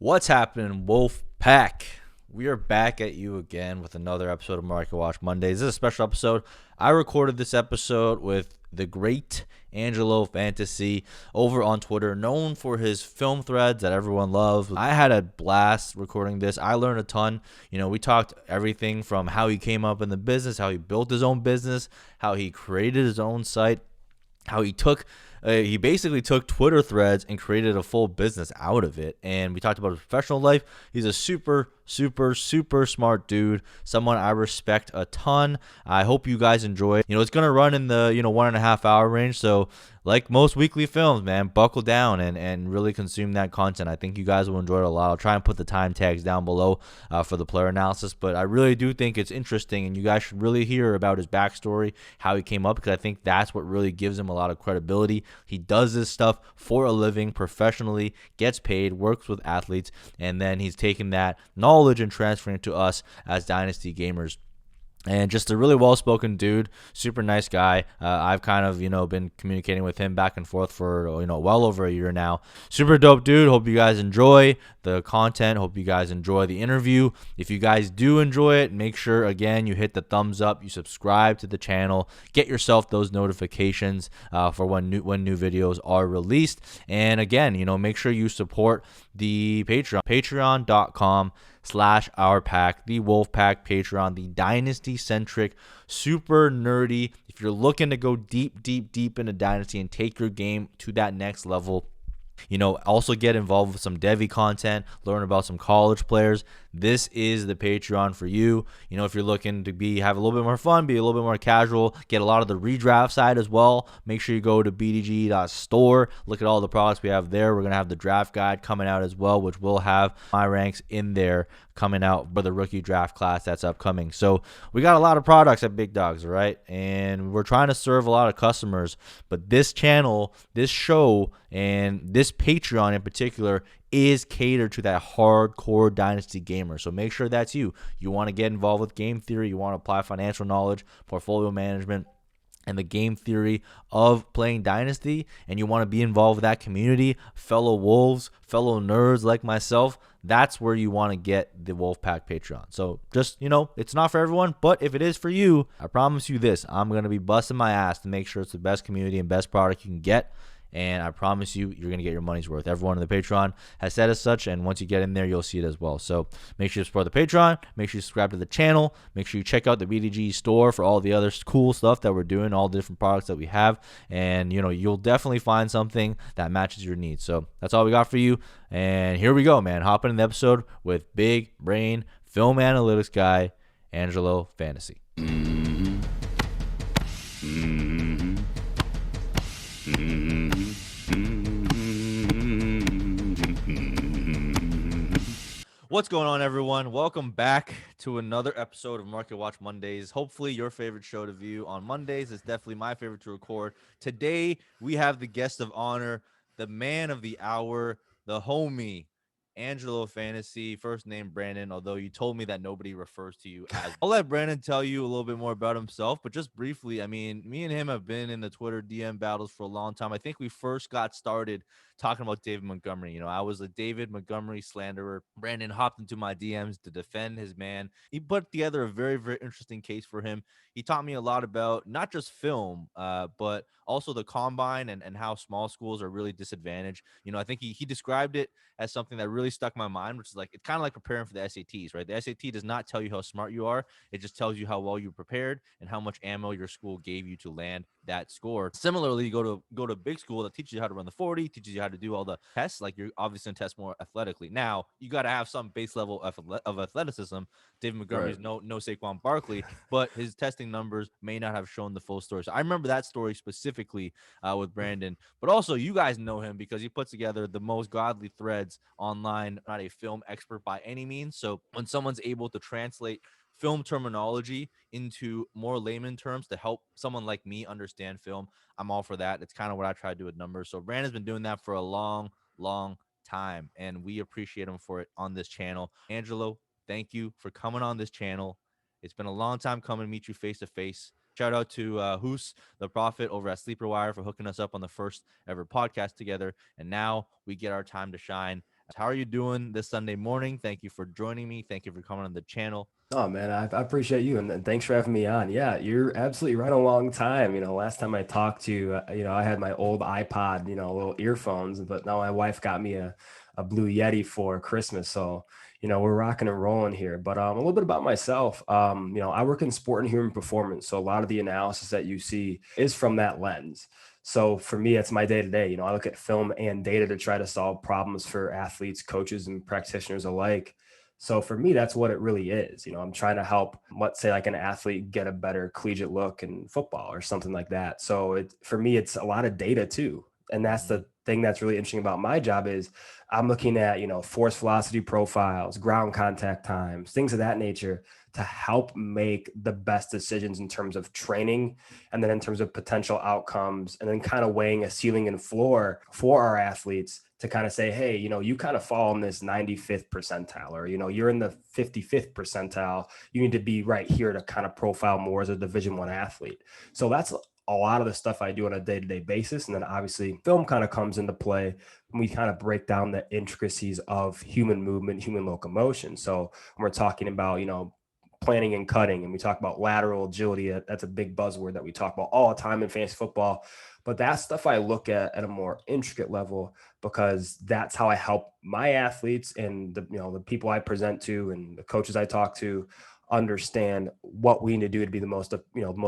What's happening, Wolf Pack? We are back at you again with another episode of Market Watch Mondays. This is a special episode. I recorded this episode with the great Angelo Fantasy over on Twitter, known for his film threads that everyone loves. I had a blast recording this. I learned a ton. We talked everything from how he came up in the business, how he built his own business, how he created his own site, how he basically took Twitter threads and created a full business out of it. And we talked about his professional life. He's a super smart dude, someone I respect a ton. I hope you guys enjoy it. It's going to run in the 1.5 hour range. So like most weekly films, man, buckle down and really consume that content. I think you guys will enjoy it a lot. I'll try and put the time tags down below for the player analysis, but I really do think it's interesting, and you guys should really hear about his backstory, how he came up, because I think that's what really gives him a lot of credibility. He does this stuff for a living, professionally, gets paid, works with athletes, and then he's taken that knowledge and transferring it to us as Dynasty gamers. And just a really well-spoken dude, super nice guy. I've kind of, been communicating with him back and forth for, well over a year now. Super dope dude. Hope you guys enjoy the content. Hope you guys enjoy the interview. If you guys do enjoy it, make sure, again, you hit the thumbs up, you subscribe to the channel, get yourself those notifications for when new videos are released. And again, make sure you support the Patreon, patreon.com/ourpack, the Wolfpack Patreon, the Dynasty-centric, super nerdy. If you're looking to go deep into Dynasty and take your game to that next level, also get involved with some Devy content, learn about some college players, this is the Patreon for you. If you're looking to have a little bit more fun, be a little bit more casual, get a lot of the redraft side as well, make sure you go to bdg.store, look at all the products we have there. We're going to have the draft guide coming out as well, which will have my ranks in there coming out for the rookie draft class that's upcoming. So we got a lot of products at Big Dogs, right? And we're trying to serve a lot of customers, but this channel, this show, and this Patreon in particular is catered to that hardcore Dynasty gamer. So make sure that's you. You want to get involved with game theory, you want to apply financial knowledge, portfolio management, and the game theory of playing Dynasty, and you want to be involved with that community, fellow wolves, fellow nerds like myself, that's where you want to get the Wolfpack Patreon. So just, it's not for everyone, but if it is for you, I promise you this, I'm going to be busting my ass to make sure it's the best community and best product you can get. And I promise you, you're going to get your money's worth. Everyone in the Patreon has said as such, and once you get in there, you'll see it as well. So make sure you support the Patreon. Make sure you subscribe to the channel. Make sure you check out the BDG store for all the other cool stuff that we're doing, all the different products that we have. And, you'll definitely find something that matches your needs. So that's all we got for you. And here we go, man. Hopping in the episode with big brain film analytics guy, Angelo Fantasy. What's going on, everyone? Welcome back to another episode of Market Watch Mondays. Hopefully your favorite show to view on Mondays. It's definitely my favorite to record. Today, we have the guest of honor, the man of the hour, the homie, Angelo Fantasy, first name Brandon, although you told me that nobody refers to you as. I'll let Brandon tell you a little bit more about himself, but just briefly, me and him have been in the Twitter DM battles for a long time. I think we first got started talking about David Montgomery. I was a David Montgomery slanderer. Brandon hopped into my DMs to defend his man. He put together a very, very interesting case for him. He taught me a lot about not just film, but also the combine and how small schools are really disadvantaged. I think he described it as something that really stuck in my mind, which is like, it's kind of like preparing for the SATs, right? The SAT does not tell you how smart you are. It just tells you how well you prepared and how much ammo your school gave you to land that score. Similarly, you go to a big school that teaches you how to run the 40, teaches you how to do all the tests. Like, you're obviously going to test more athletically. Now, you got to have some base level of athleticism. David Montgomery is no Saquon Barkley, but his testing numbers may not have shown the full story. So I remember that story specifically with Brandon, but also you guys know him because he puts together the most godly threads online. Not a film expert by any means. So when someone's able to translate film terminology into more layman terms to help someone like me understand film, I'm all for that. It's kind of what I try to do with numbers. So Brandon's been doing that for a long time, and we appreciate him for it on this channel. Angelo, thank you for coming on this channel. It's been a long time coming to meet you face to face. Shout out to Hoos, the Prophet over at Sleeper Wire, for hooking us up on the first ever podcast together. And now we get our time to shine How are you doing this Sunday morning? Thank you for joining me. Thank you for coming on the channel. Oh man, I appreciate you and thanks for having me on. Yeah, you're absolutely right on a long time. Last time I talked to you, I had my old iPod, little earphones, but now my wife got me a Blue Yeti for Christmas. So, we're rocking and rolling here. But a little bit about myself. I work in sport and human performance. So a lot of the analysis that you see is from that lens. So for me, it's my day to day. I look at film and data to try to solve problems for athletes, coaches, and practitioners alike. So for me, that's what it really is. I'm trying to help, let's say, like an athlete get a better collegiate look in football or something like that. So for me, it's a lot of data too. And that's Mhm. the thing that's really interesting about my job is I'm looking at, force velocity profiles, ground contact times, things of that nature to help make the best decisions in terms of training and then in terms of potential outcomes and then kind of weighing a ceiling and floor for our athletes to kind of say, hey, you kind of fall in this 95th percentile or, you're in the 55th percentile. You need to be right here to kind of profile more as a Division I athlete. So that's a lot of the stuff I do on a day-to-day basis. And then obviously film kind of comes into play when we kind of break down the intricacies of human movement, human locomotion. So when we're talking about, planning and cutting, and we talk about lateral agility, that's a big buzzword that we talk about all the time in fantasy football. But that stuff I look at a more intricate level because that's how I help my athletes and the people I present to and the coaches I talk to understand what we need to do to be the most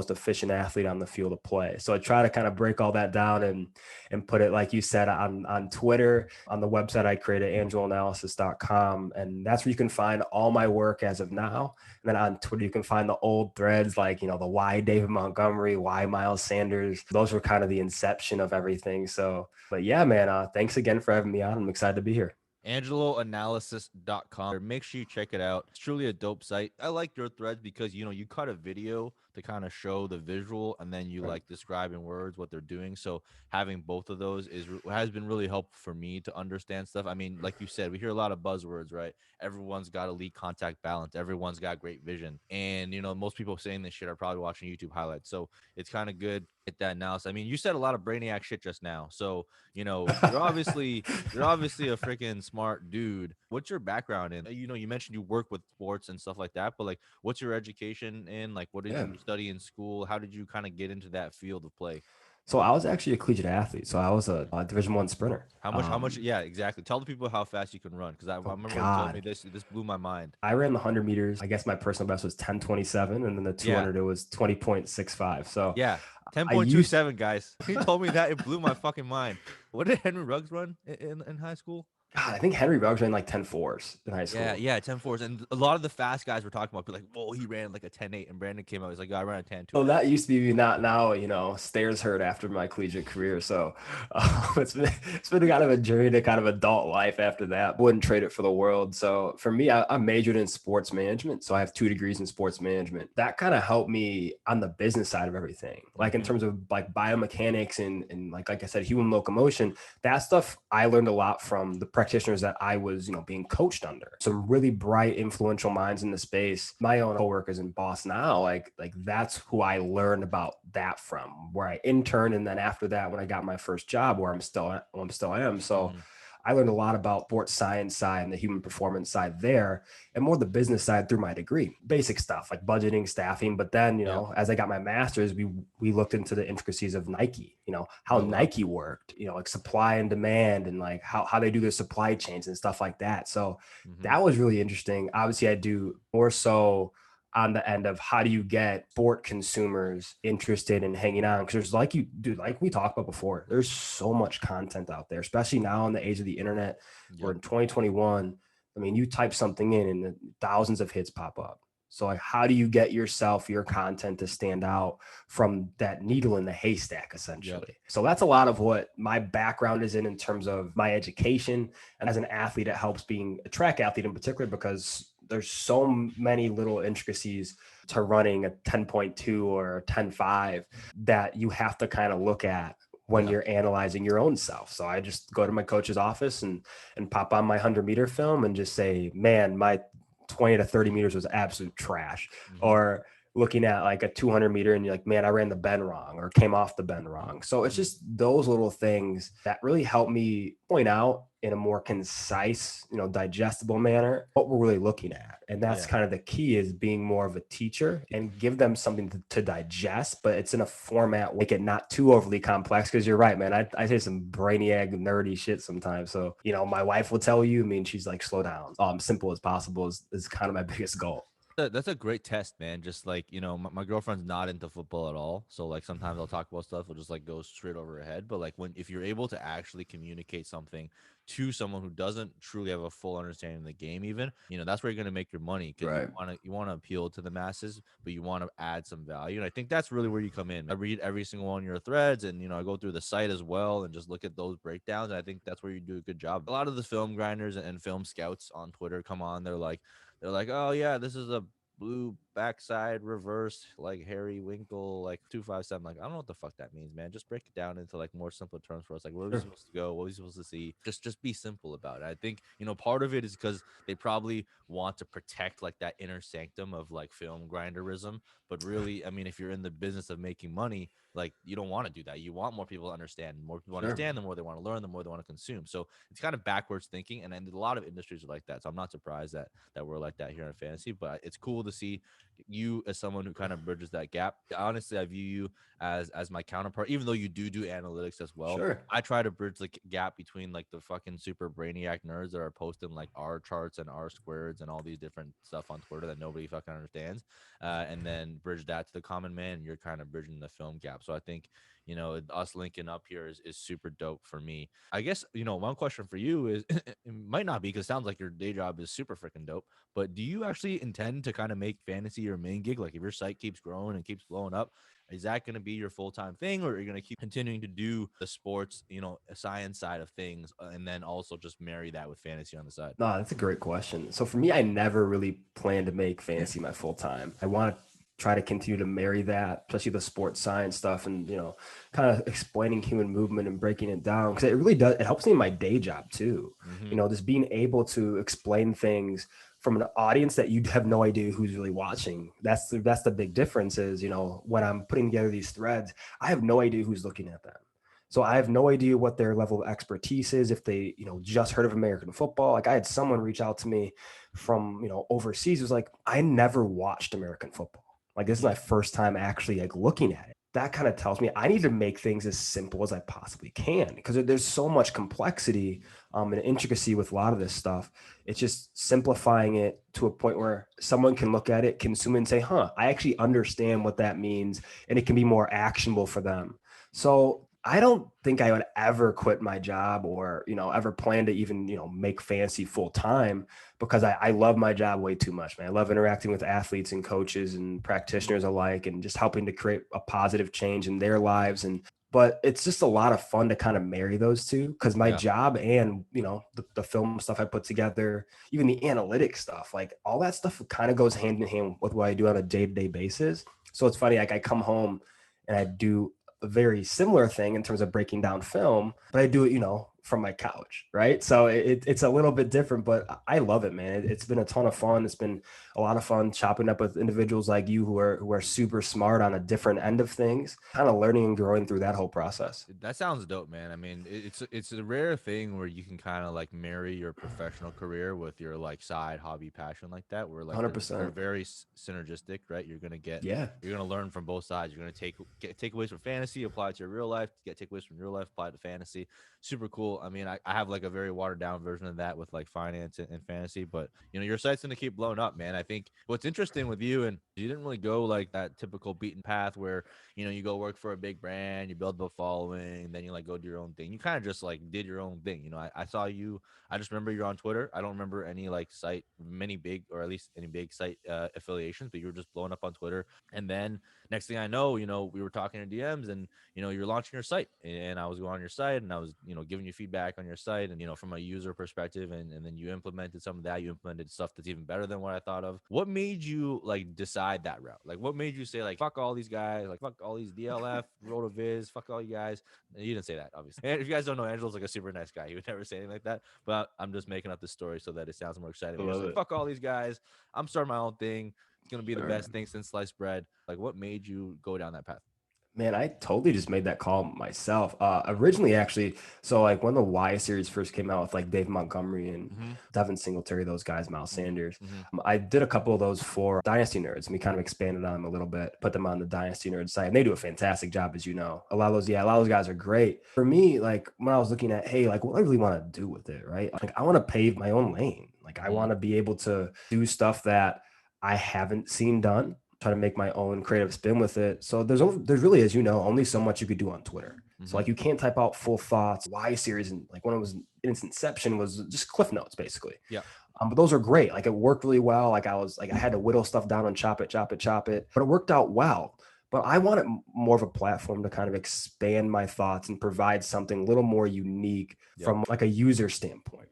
efficient athlete on the field of play. So I try to kind of break all that down and put it, like you said, on Twitter, on the website I created, angeloanalysis.com. And that's where you can find all my work as of now. And then on Twitter, you can find the old threads like, the why David Montgomery, why Miles Sanders. Those were kind of the inception of everything. So, but yeah, man, thanks again for having me on. I'm excited to be here. AngeloAnalysis.com. Make sure you check it out. It's truly a dope site. I like your threads because you cut a video to kind of show the visual and then you Right. like describe in words what they're doing. So having both of those has been really helpful for me to understand stuff. I mean, like you said, we hear a lot of buzzwords, right? Everyone's got elite contact balance. Everyone's got great vision. And most people saying this shit are probably watching YouTube highlights. So it's kind of good at that analysis. I mean, you said a lot of brainiac shit just now. So, you're obviously a freaking smart dude. What's your background in? You mentioned you work with sports and stuff like that, but like, what's your education in? Like, what did Yeah. you study in school? How did you kind of get into that field of play? So I was actually a collegiate athlete. So I was a Division I sprinter. How much? How much? Yeah, exactly. Tell the people how fast you can run, because I Oh remember when you told me God. this. This blew my mind. I ran the 100 meters. I guess my personal best was 10:27, and then the Yeah, 200 it was 20.65. So yeah. ten I point two used seven, guys. When you told me that, it blew my fucking mind. What did Henry Ruggs run in high school? God, I think Henry Ruggs ran like 10.4s in high Yeah, school. yeah, 10.4s. And a lot of the fast guys were talking about, be like, whoa, he ran like a 10.8. And Brandon came out, he's like, I ran a 10.2. So that used to be not now, stairs hurt after my collegiate career. So it's been kind of a journey to kind of adult life after that. Wouldn't trade it for the world. So for me, I majored in sports management. So I have 2 degrees in sports management. That kind of helped me on the business side of everything, like in Mm-hmm. terms of like biomechanics and like I said, human locomotion. That stuff I learned a lot from the practitioners that I was, being coached under. Some really bright, influential minds in the space. My own coworkers and boss now, like that's who I learned about that from, where I interned, and then after that, when I got my first job, where I'm still am. So Mm-hmm. I learned a lot about sports science side and the human performance side there, and more the business side through my degree. Basic stuff like budgeting, staffing. But then, Yep. as I got my master's, we looked into the intricacies of Nike, how Oh, wow. Nike worked, like supply and demand and like how they do their supply chains and stuff like that. So Mm-hmm. that was really interesting. Obviously, I do more so on the end of how do you get sport consumers interested in hanging on, because there's like like we talked about before, there's so much content out there, especially now in the age of the internet. We're Yep. in 2021. I mean, you type something in and thousands of hits pop up. So like, how do you get your content to stand out from that needle in the haystack, Yep. essentially? So that's a lot of what my background is in terms of my education. And as an athlete, it helps being a track athlete in particular, because there's so many little intricacies to running a 10.2 or a 10.5 that you have to kind of look at when Yeah. you're analyzing your own self. So I just go to my coach's office and pop on my 100-meter film and just say, man, my 20 to 30 meters was absolute trash. Mm-hmm. Or looking at like a 200-meter and you're like, man, I ran the bend wrong or came off the bend wrong. So it's Mm-hmm. just those little things that really help me point out in a more concise, digestible manner, what we're really looking at. And that's Yeah. kind of the key, is being more of a teacher and give them something to digest, but it's in a format, make it not too overly complex. Cause you're right, man. I say some brainiac nerdy shit sometimes. So, my wife will tell you, I mean, she's like, slow down. Simple as possible is kind of my biggest goal. That's a great test, man. Just like, my girlfriend's not into football at all. So like sometimes I'll talk about stuff, will just like go straight over her head. But like if you're able to actually communicate something to someone who doesn't truly have a full understanding of the game, even, that's where you're gonna make your money, because Right. you wanna appeal to the masses, but you want to add some value. And I think that's really where you come in. I read every single one of your threads, and I go through the site as well and just look at those breakdowns. And I think that's where you do a good job. A lot of the film grinders and film scouts on Twitter come on, they're like, oh yeah, this is a blue backside reverse, like Harry Winkle, like 257. Like, I don't know what the fuck that means, man. Just break it down into like more simple terms for us. Like, where are we Sure. supposed to go? What are we supposed to see? Just be simple about it. I think, part of it is because they probably want to protect like that inner sanctum of like film grinderism. But really, I mean, if you're in the business of making money, like, you don't want to do that. You want more people to understand. The more people Sure. understand, the more they want to learn, the more they want to consume. So it's kind of backwards thinking, and a lot of industries are like that. So I'm not surprised that we're like that here in fantasy. But it's cool to see you as someone who kind of bridges that gap. Honestly, I view you as my counterpart, even though you do analytics as well. Sure. I try to bridge the gap between like the fucking super brainiac nerds that are posting like R charts and R squareds and all these different stuff on Twitter that nobody fucking understands, and then bridge that to the common man. And you're kind of bridging the film gap. So I think, us linking up here is super dope for me. I guess, one question for you is, it might not be, because it sounds like your day job is super freaking dope, but do you actually intend to kind of make fantasy your main gig? Like, if your site keeps growing and keeps blowing up, is that going to be your full-time thing, or are you going to keep continuing to do the sports, science side of things, and then also just marry that with fantasy on the side? No, that's a great question. So for me, I never really planned to make fantasy my full time. I want to try to continue to marry that, especially the sports science stuff, and kind of explaining human movement and breaking it down, because it really does. It helps me in my day job too. Mm-hmm. Just being able to explain things from an audience that you have no idea who's really watching. That's the big difference. Is when I'm putting together these threads, I have no idea who's looking at them. So I have no idea what their level of expertise is. If they, just heard of American football. Like, I had someone reach out to me from, overseas. It was like, I never watched American football. Like, this is my first time actually like looking at it. That kind of tells me I need to make things as simple as I possibly can, because there's so much complexity and intricacy with a lot of this stuff. It's just simplifying it to a point where someone can look at it, consume it, and say, huh, I actually understand what that means, and it can be more actionable for them. So I don't think I would ever quit my job, or, ever plan to even, make fantasy full time, because I love my job way too much, man. I love interacting with athletes and coaches and practitioners alike, and just helping to create a positive change in their lives. But it's just a lot of fun to kind of marry those two, because my Yeah. job and, the film stuff I put together, even the analytics stuff, like all that stuff kind of goes hand in hand with what I do on a day-to-day basis. So it's funny, like I come home and I do a very similar thing in terms of breaking down film, but I do it, from my couch, right? So it's a little bit different, but I love it, man. It's been a ton of fun. It's been a lot of fun chopping up with individuals like you who are super smart on a different end of things, kind of learning and growing through that whole process. That sounds dope, man. I mean, it's a rare thing where you can kind of like marry your professional career with your like side hobby passion like that, where like they're 100%. very synergistic, right? Yeah. You're gonna learn from both sides. You're gonna get takeaways from fantasy, apply it to your real life, get takeaways from real life, apply it to fantasy. Super cool. I mean, I have like a very watered down version of that with like finance and fantasy, but your site's gonna keep blowing up, man. I think what's interesting with you, and you didn't really go like that typical beaten path where you go work for a big brand, you build a following, then you like go do your own thing. You kind of just like did your own thing. I saw you. I just remember you're on Twitter. I don't remember any like site, many big, or at least any big site affiliations, but you were just blowing up on Twitter. And then next thing I know, we were talking in DMs, and you're launching your site, and I was going on your site, and I was giving you feedback on your site, and from a user perspective, and then you implemented some of that. You implemented stuff that's even better than what I thought of. What made you like decide that route? Like, what made you say like fuck all these guys, like fuck all these DLF, RotoViz, fuck all you guys? And you didn't say that, obviously. And if you guys don't know, Angelo's like a super nice guy. He would never say anything like that. But I'm just making up this story so that it sounds more exciting. I You're just love like it. fuck all these guys. I'm starting my own thing. It's gonna be the Sure. best thing since sliced bread. Like, what made you go down that path? Man, I totally just made that call myself. Originally, actually, so like when the Y series first came out with like Dave Montgomery and Mm-hmm. Devin Singletary, those guys, Miles Sanders, Mm-hmm. I did a couple of those for Dynasty Nerds, and we kind of expanded on them a little bit, put them on the Dynasty Nerds site, and they do a fantastic job, as you know. A lot of those guys are great. For me, like when I was looking at, hey, like what do I really want to do with it, right? Like I want to pave my own lane. Like I Mm-hmm. want to be able to do stuff that I haven't seen done, try to make my own creative spin with it. So there's really, as you know, only so much you could do on Twitter. So Mm-hmm. like you can't type out full thoughts. Y series and like when it was in its inception was just cliff notes basically. Yeah. But those are great. Like it worked really well. Like I had to whittle stuff down and chop it, but it worked out well. But I wanted more of a platform to kind of expand my thoughts and provide something a little more unique Yep. from like a user standpoint.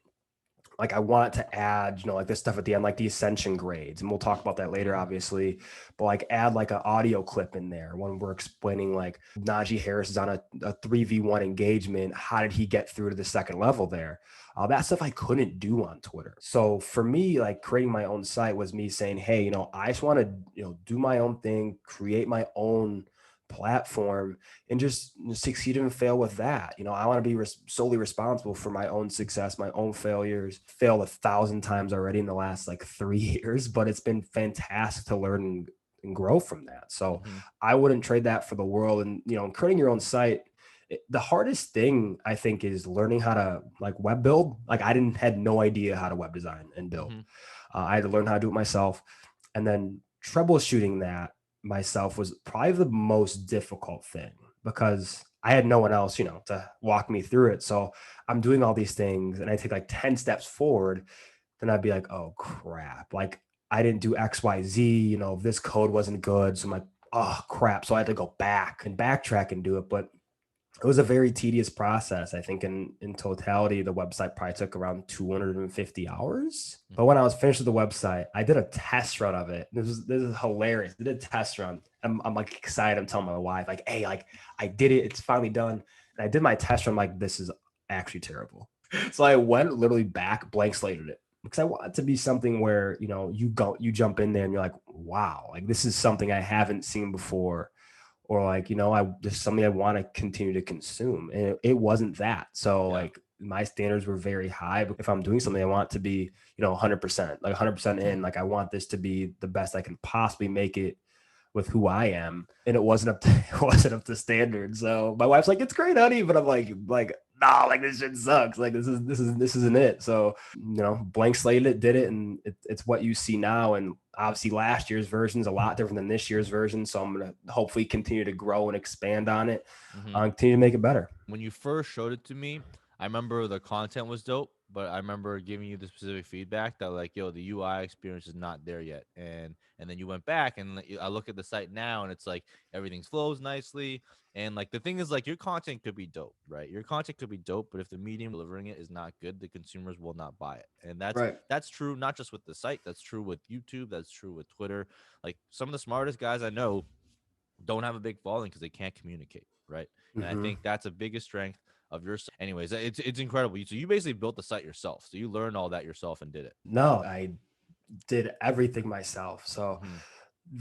Like I want to add, like this stuff at the end, like the Ascension grades, and we'll talk about that later, Mm-hmm. obviously. But like add like an audio clip in there when we're explaining like Najee Harris is on a 3v1 engagement. How did he get through to the second level there? That stuff I couldn't do on Twitter. So for me, like creating my own site was me saying, hey, I just want to, do my own thing, create my own platform and just succeed and fail with that. I want to be solely responsible for my own success, my own failures. Failed 1,000 times already in the last like 3 years, but it's been fantastic to learn and grow from that. So Mm-hmm. I wouldn't trade that for the world. And, creating your own site, the hardest thing I think is learning how to like web build. Like I had no idea how to web design and build. Mm-hmm. I had to learn how to do it myself. And then troubleshooting that myself was probably the most difficult thing because I had no one else, to walk me through it. So I'm doing all these things and I take like 10 steps forward. Then I'd be like, oh crap. Like I didn't do XYZ, this code wasn't good. So I'm like, oh crap. So I had to go back and backtrack and do it. But it was a very tedious process. I think in totality, the website probably took around 250 hours. But when I was finished with the website, I did a test run of it. This is hilarious. I did a test run. I'm like excited. I'm telling my wife, like, hey, like I did it. It's finally done. And I did my test run. Like, this is actually terrible. So I went literally back, blank slated it. Because I want it to be something where, you jump in there and you're like, wow, like this is something I haven't seen before or like just something I want to continue to consume, and it wasn't that. So Yeah. like my standards were very high. But if I'm doing something, I want it to be 100%, like 100% in. Like I want this to be the best I can possibly make it with who I am, and it wasn't up to it wasn't up to standard. So my wife's like, "It's great, honey," but I'm like, nah, like this shit sucks. Like this isn't it. So blank slated it, did it, and it's what you see now. And obviously, last year's version is a lot different than this year's version. So I'm gonna hopefully continue to grow and expand on it, Mm-hmm. continue to make it better. When you first showed it to me, I remember the content was dope, but I remember giving you the specific feedback that like, yo, the UI experience is not there yet. And then you went back and like, I look at the site now and it's like everything flows nicely. And like the thing is like your content could be dope, right? Your content could be dope, but if the medium delivering it is not good, the consumers will not buy it. And Right. that's true not just with the site, that's true with YouTube, that's true with Twitter. Like some of the smartest guys I know don't have a big following because they can't communicate, right? And I Mm-hmm. think that's a biggest strength of your site. Anyways, it's incredible. So you basically built the site yourself. So you learned all that yourself and did it. No, I did everything myself. So Mm-hmm.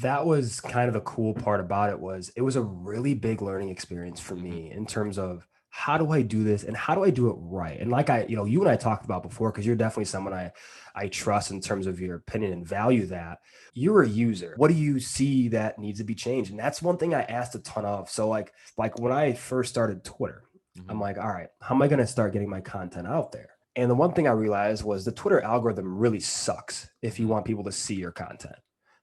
that was kind of the cool part about it was a really big learning experience for Mm-hmm. me in terms of how do I do this and how do I do it right? And like you and I talked about before, because you're definitely someone I trust in terms of your opinion and value that. You're a user. What do you see that needs to be changed? And that's one thing I asked a ton of. So like when I first started Twitter, Mm-hmm. I'm like, all right, how am I going to start getting my content out there? And the one thing I realized was the Twitter algorithm really sucks if you Mm-hmm. want people to see your content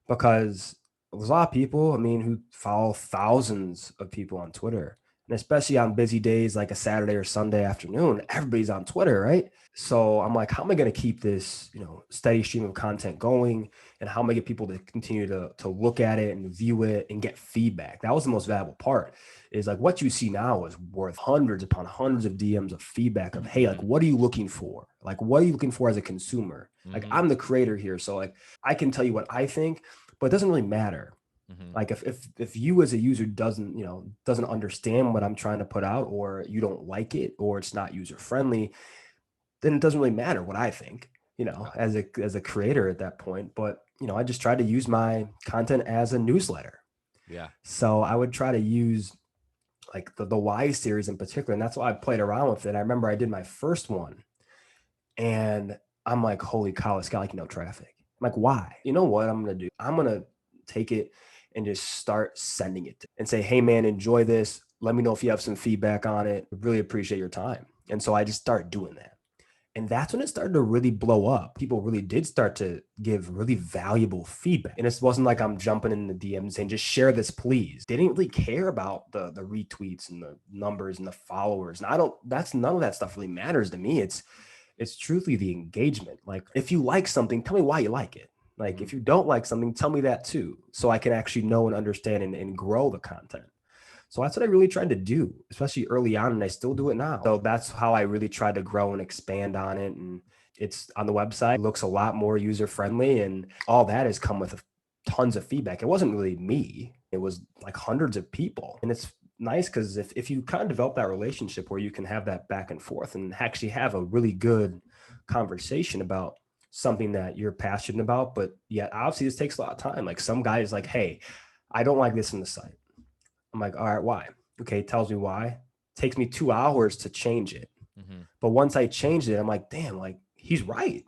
because there's a lot of people, I mean, who follow thousands of people on Twitter. And especially on busy days like a Saturday or Sunday afternoon, everybody's on Twitter, right? So I'm like, how am I going to keep this, steady stream of content going? And how am I get people to continue to look at it and view it and get feedback? That was the most valuable part is like what you see now is worth hundreds upon hundreds of DMs of feedback of, hey, like, Mm-hmm. what are you looking for? Like, what are you looking for as a consumer? Like, Mm-hmm. I'm the creator here. So like, I can tell you what I think, but it doesn't really matter. Mm-hmm. Like if you as a user doesn't understand what I'm trying to put out, or you don't like it, or it's not user friendly, then it doesn't really matter what I think, Yeah. as a creator at that point. But I just tried to use my content as a newsletter. Yeah. So I would try to use like the Y series in particular. And that's why I played around with it. I remember I did my first one and I'm like, holy cow, it's got like no traffic. I'm like, why? You know what I'm going to do? I'm going to take it and just start sending it and say, hey, man, enjoy this. Let me know if you have some feedback on it. Really appreciate your time. And so I just started doing that. And that's when it started to really blow up. People really did start to give really valuable feedback. And it wasn't like I'm jumping in the DMs saying, just share this, please. They didn't really care about the retweets and the numbers and the followers. And that's none of that stuff really matters to me. It's truly the engagement. Like, if you like something, tell me why you like it. Like, if you don't like something, tell me that too, so I can actually know and understand and grow the content. So that's what I really tried to do, especially early on, and I still do it now. So that's how I really tried to grow and expand on it. And it's on the website, it looks a lot more user friendly, and all that has come with tons of feedback. It wasn't really me, it was like hundreds of people. And it's nice because if you kind of develop that relationship where you can have that back and forth and actually have a really good conversation about something that you're passionate about, but yet obviously this takes a lot of time. Like, some guy is like, hey, I don't like this in the site. I'm like, all right, why? Okay, tells me why. Takes me 2 hours to change it. But once I changed it, I'm like, damn, like, he's right.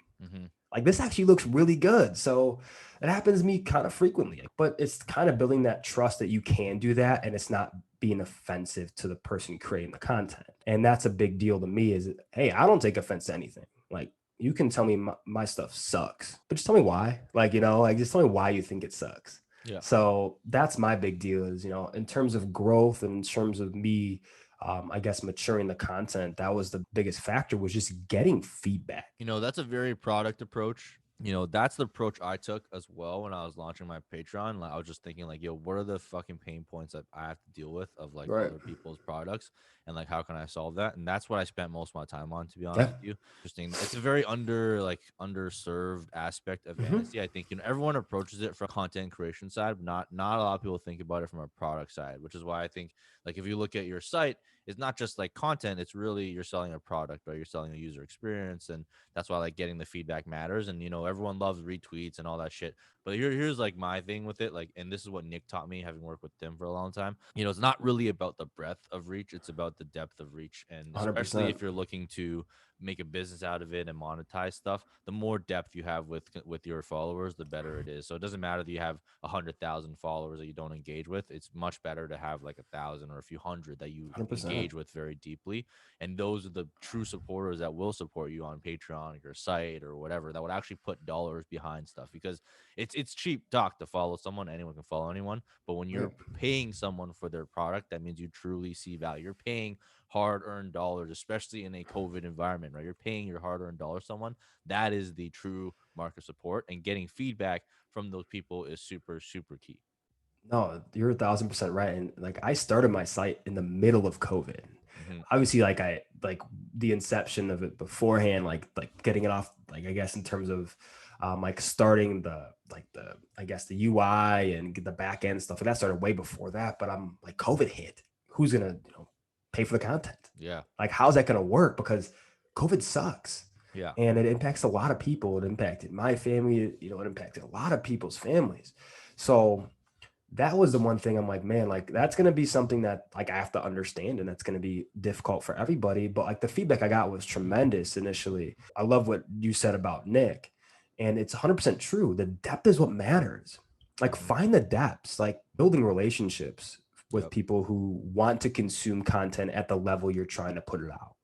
Like, this actually looks really good. So it happens to me kind of frequently, but it's kind of building that trust that you can do that, and it's not being offensive to the person creating the content. And that's a big deal to me is, hey, I don't take offense to anything. Like, you can tell me my stuff sucks, but just tell me why. Like, like, just tell me why you think it sucks. Yeah. So that's my big deal is, in terms of growth and in terms of me, I guess, maturing the content, that was the biggest factor, was just getting feedback. That's a very product approach. That's the approach I took as well when I was launching my Patreon. Like, I was just thinking, like, yo, what are the fucking pain points that I have to deal with of like Right. other people's products, and like how can I solve that? And that's what I spent most of my time on, to be honest Yeah. with you. Interesting. It's a very underserved aspect of Mhm. fantasy. I think everyone approaches it from content creation side, but not a lot of people think about it from a product side, which is why I think, like, if you look at your site, it's not just like content, it's really you're selling a product, right? You're selling a user experience, and that's why like getting the feedback matters. And everyone loves retweets and all that shit, but here's like my thing with it, like, and this is what Nick taught me, having worked with Tim for a long time. It's not really about the breadth of reach, it's about the depth of reach. And especially 100%. if you're looking to make a business out of it and monetize stuff, the more depth you have with your followers, the better it is. So it doesn't matter that you have 100,000 followers that you don't engage with. It's much better to have like 1,000 or a few hundred that you 100%. engage with very deeply. And those are the true supporters that will support you on Patreon or your site or whatever, that would actually put dollars behind stuff, because it's cheap talk to follow someone. Anyone can follow anyone, but when you're paying someone for their product, that means you truly see value. You're paying hard-earned dollars, especially in a COVID environment, right? You're paying your hard-earned dollars someone. That is the true market support, and getting feedback from those people is super, super key. No, you're 1,000% right. And like, I started my site in the middle of COVID. Mm-hmm. Obviously, like, I like the inception of it beforehand, like getting it off, like, I guess, in terms of like starting the I guess the UI and get the back end stuff. And that started way before that. But I'm like, COVID hit. Who's gonna pay for the content? Yeah. Like, how's that gonna work? Because COVID sucks. Yeah. And it impacts a lot of people. It impacted my family, it impacted a lot of people's families. So that was the one thing I'm like, man, like, that's going to be something that, like, I have to understand, and that's going to be difficult for everybody. But like, the feedback I got was tremendous initially. I love what you said about Nick, and it's 100% true. The depth is what matters. Like, find the depths, like building relationships with people who want to consume content at the level you're trying to put it out.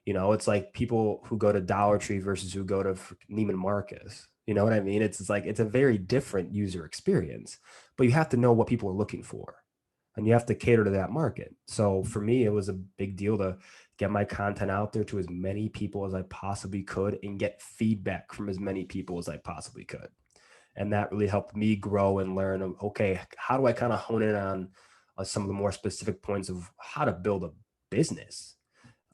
It's like people who go to Dollar Tree versus who go to Neiman Marcus. You know what I mean? It's like, it's a very different user experience, but you have to know what people are looking for, and you have to cater to that market. So for me, it was a big deal to get my content out there to as many people as I possibly could and get feedback from as many people as I possibly could. And that really helped me grow and learn, okay, how do I kind of hone in on some of the more specific points of how to build a business,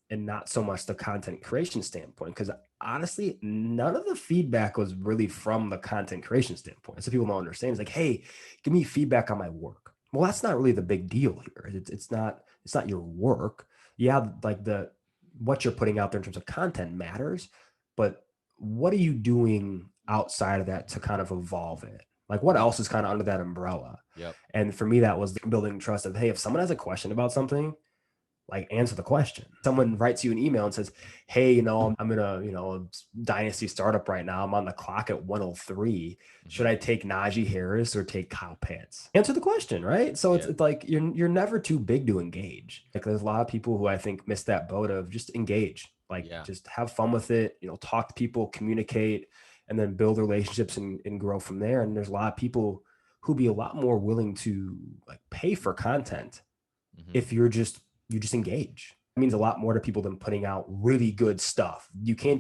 and not so much the content creation standpoint. Because honestly, none of the feedback was really from the content creation standpoint. So people don't understand. It's like, hey, give me feedback on my work. Well, that's not really the big deal here. It's not your work. Yeah, like what you're putting out there in terms of content matters, but what are you doing outside of that to kind of evolve it? Like what else is kind of under that umbrella? Yep. And for me, that was building trust of, hey, if someone has a question about something, like answer the question. Someone writes you an email and says, hey, I'm in a, dynasty startup right now. I'm on the clock at 103. Should I take Najee Harris or take Kyle Pitts? Answer the question, right? So it's like you're never too big to engage. Like there's a lot of people who I think miss that boat of just engage, like just have fun with it, talk to people, communicate, and then build relationships and grow from there. And there's a lot of people who be a lot more willing to like pay for content if you just engage. It means a lot more to people than putting out really good stuff. You can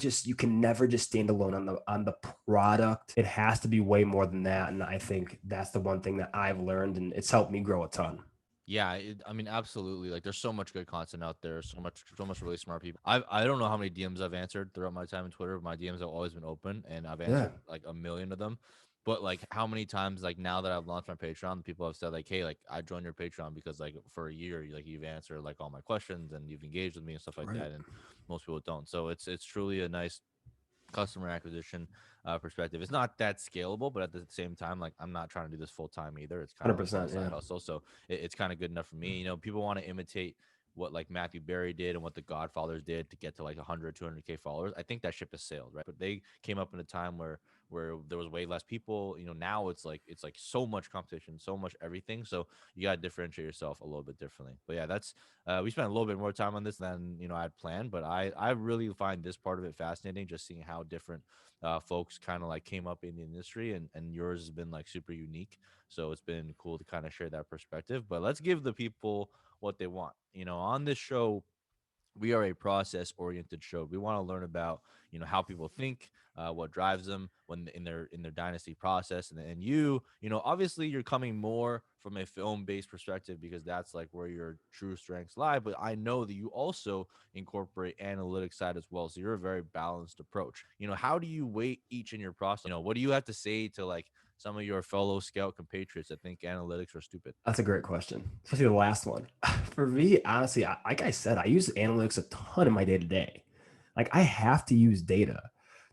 never just stand alone on the product. It has to be way more than that. And I think that's the one thing that I've learned, and it's helped me grow a ton. Yeah, I mean, absolutely. Like, there's so much good content out there. So much really smart people. I don't know how many DMs I've answered throughout my time on Twitter. My DMs have always been open, and I've answered like a million of them. But like, how many times, like now that I've launched my Patreon, people have said like, "Hey, like I joined your Patreon because like for a year, like you've answered like all my questions and you've engaged with me and stuff like that." And most people don't. So it's truly a nice customer acquisition perspective. It's not that scalable, but at the same time, like I'm not trying to do this full time either. It's kind of like a side hustle, so it's kind of good enough for me. People want to imitate what like Matthew Berry did and what the Godfathers did to get to like 100 200K followers. I think that ship has sailed, right? But they came up in a time where there was way less people. Now it's like so much competition, so much everything, so you got to differentiate yourself a little bit differently. But yeah, that's we spent a little bit more time on this than I'd planned, but I really find this part of it fascinating, just seeing how different folks kind of like came up in the industry, and yours has been like super unique. So it's been cool to kind of share that perspective. But let's give the people what they want. On this show, we are a process oriented show. We want to learn about how people think, what drives them when in their dynasty process. And obviously you're coming more from a film based perspective because that's like where your true strengths lie, but I know that you also incorporate analytics side as well, so you're a very balanced approach. How do you weight each in your process? What do you have to say to like some of your fellow scout compatriots that think analytics are stupid? That's a great question, especially the last one. For me, honestly, like I said, I use analytics a ton in my day to day. Like I have to use data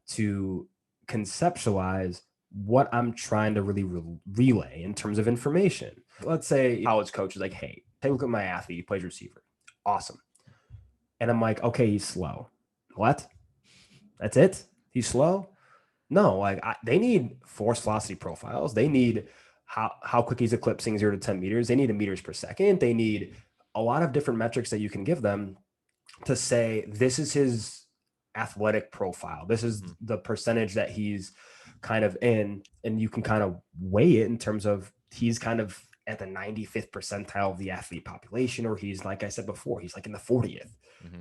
to conceptualize what I'm trying to really relay in terms of information. Let's say college coach is like, hey, take a look at my athlete. He plays receiver. Awesome. And I'm like, okay, he's slow. What? That's it? He's slow? No, like they need force velocity profiles. They need how quick he's eclipsing 0 to 10 meters. They need a meters per second. They need a lot of different metrics that you can give them to say this is his athletic profile. This is the percentage that he's kind of in, and you can kind of weigh it in terms of he's kind of at the 95th percentile of the athlete population, or he's, like I said before, he's like in the 40th.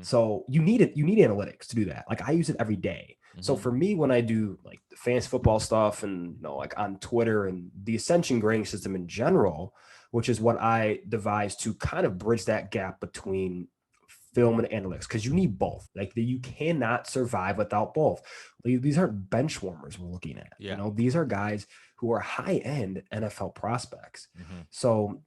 So you need it. You need analytics to do that. Like I use it every day. So for me, when I do like the fantasy football stuff and like on Twitter and the Ascension Grading System in general, which is what I devised to kind of bridge that gap between film and analytics, because you need both. Like you cannot survive without both. These aren't bench warmers we're looking at. These are guys who are high end NFL prospects. So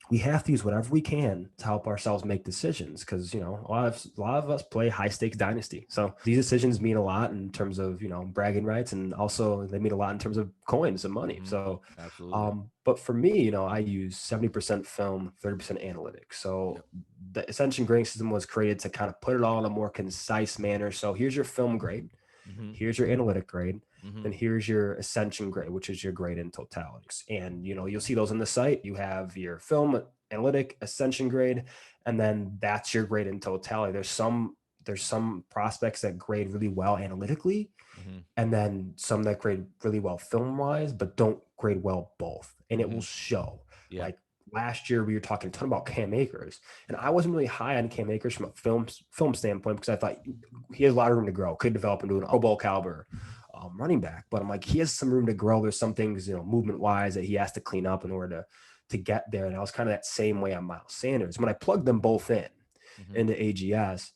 we have to use whatever we can to help ourselves make decisions, because a lot of us play high stakes dynasty. So these decisions mean a lot in terms of bragging rights, and also they mean a lot in terms of coins and money. So absolutely. But for me, I use 70% film, 30% analytics. So the Ascension Grading System was created to kind of put it all in a more concise manner. So here's your film grade, here's your analytic grade, and here's your Ascension grade, which is your grade in totality. And you'll see those on the site. You have your film, analytic, Ascension grade, and then that's your grade in totality. There's some prospects that grade really well analytically, and then some that grade really well film wise, but don't grade well both. And it will show. Like last year, we were talking a ton about Cam Akers, and I wasn't really high on Cam Akers from a film standpoint, because I thought he has a lot of room to grow, could develop into an Pro Bowl caliber running back. But I'm like, he has some room to grow. There's some things, movement wise, that he has to clean up in order to get there. And I was kind of that same way on Miles Sanders. When I plugged them both into AGS,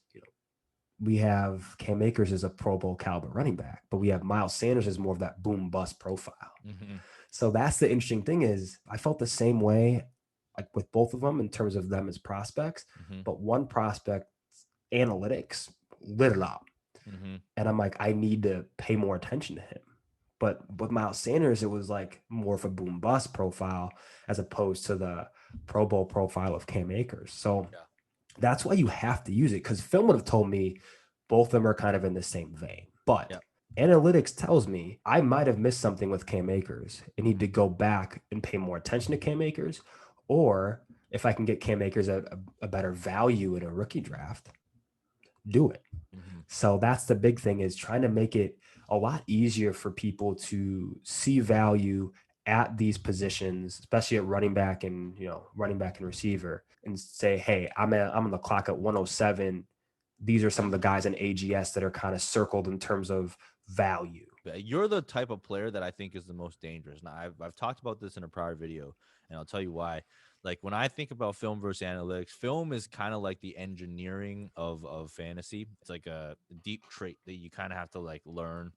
we have Cam Akers as a Pro Bowl caliber running back, but we have Miles Sanders as more of that boom bust profile. So that's the interesting thing, is I felt the same way like with both of them in terms of them as prospects, but one prospect analytics lit it up. And I'm like, I need to pay more attention to him. But with Miles Sanders, it was like more of a boom bust profile as opposed to the Pro Bowl profile of Cam Akers. So Yeah. that's why you have to use it, because film would have told me both of them are kind of in the same vein. But Yeah. analytics tells me I might have missed something with Cam Akers and need to go back and pay more attention to Cam Akers. Or if I can get Cam Akers a better value in a rookie draft, do it. Mm-hmm. So that's the big thing, is trying to make it a lot easier for people to see value at these positions, especially at running back and, running back and receiver, and say, hey, I'm on the clock at 107. These are some of the guys in AGS that are kind of circled in terms of value. You're the type of player that I think is the most dangerous. Now, I've talked about this in a prior video, and I'll tell you why. Like, when I think about film versus analytics, film is kind of like the engineering of fantasy. It's like a deep trait that you kind of have to like learn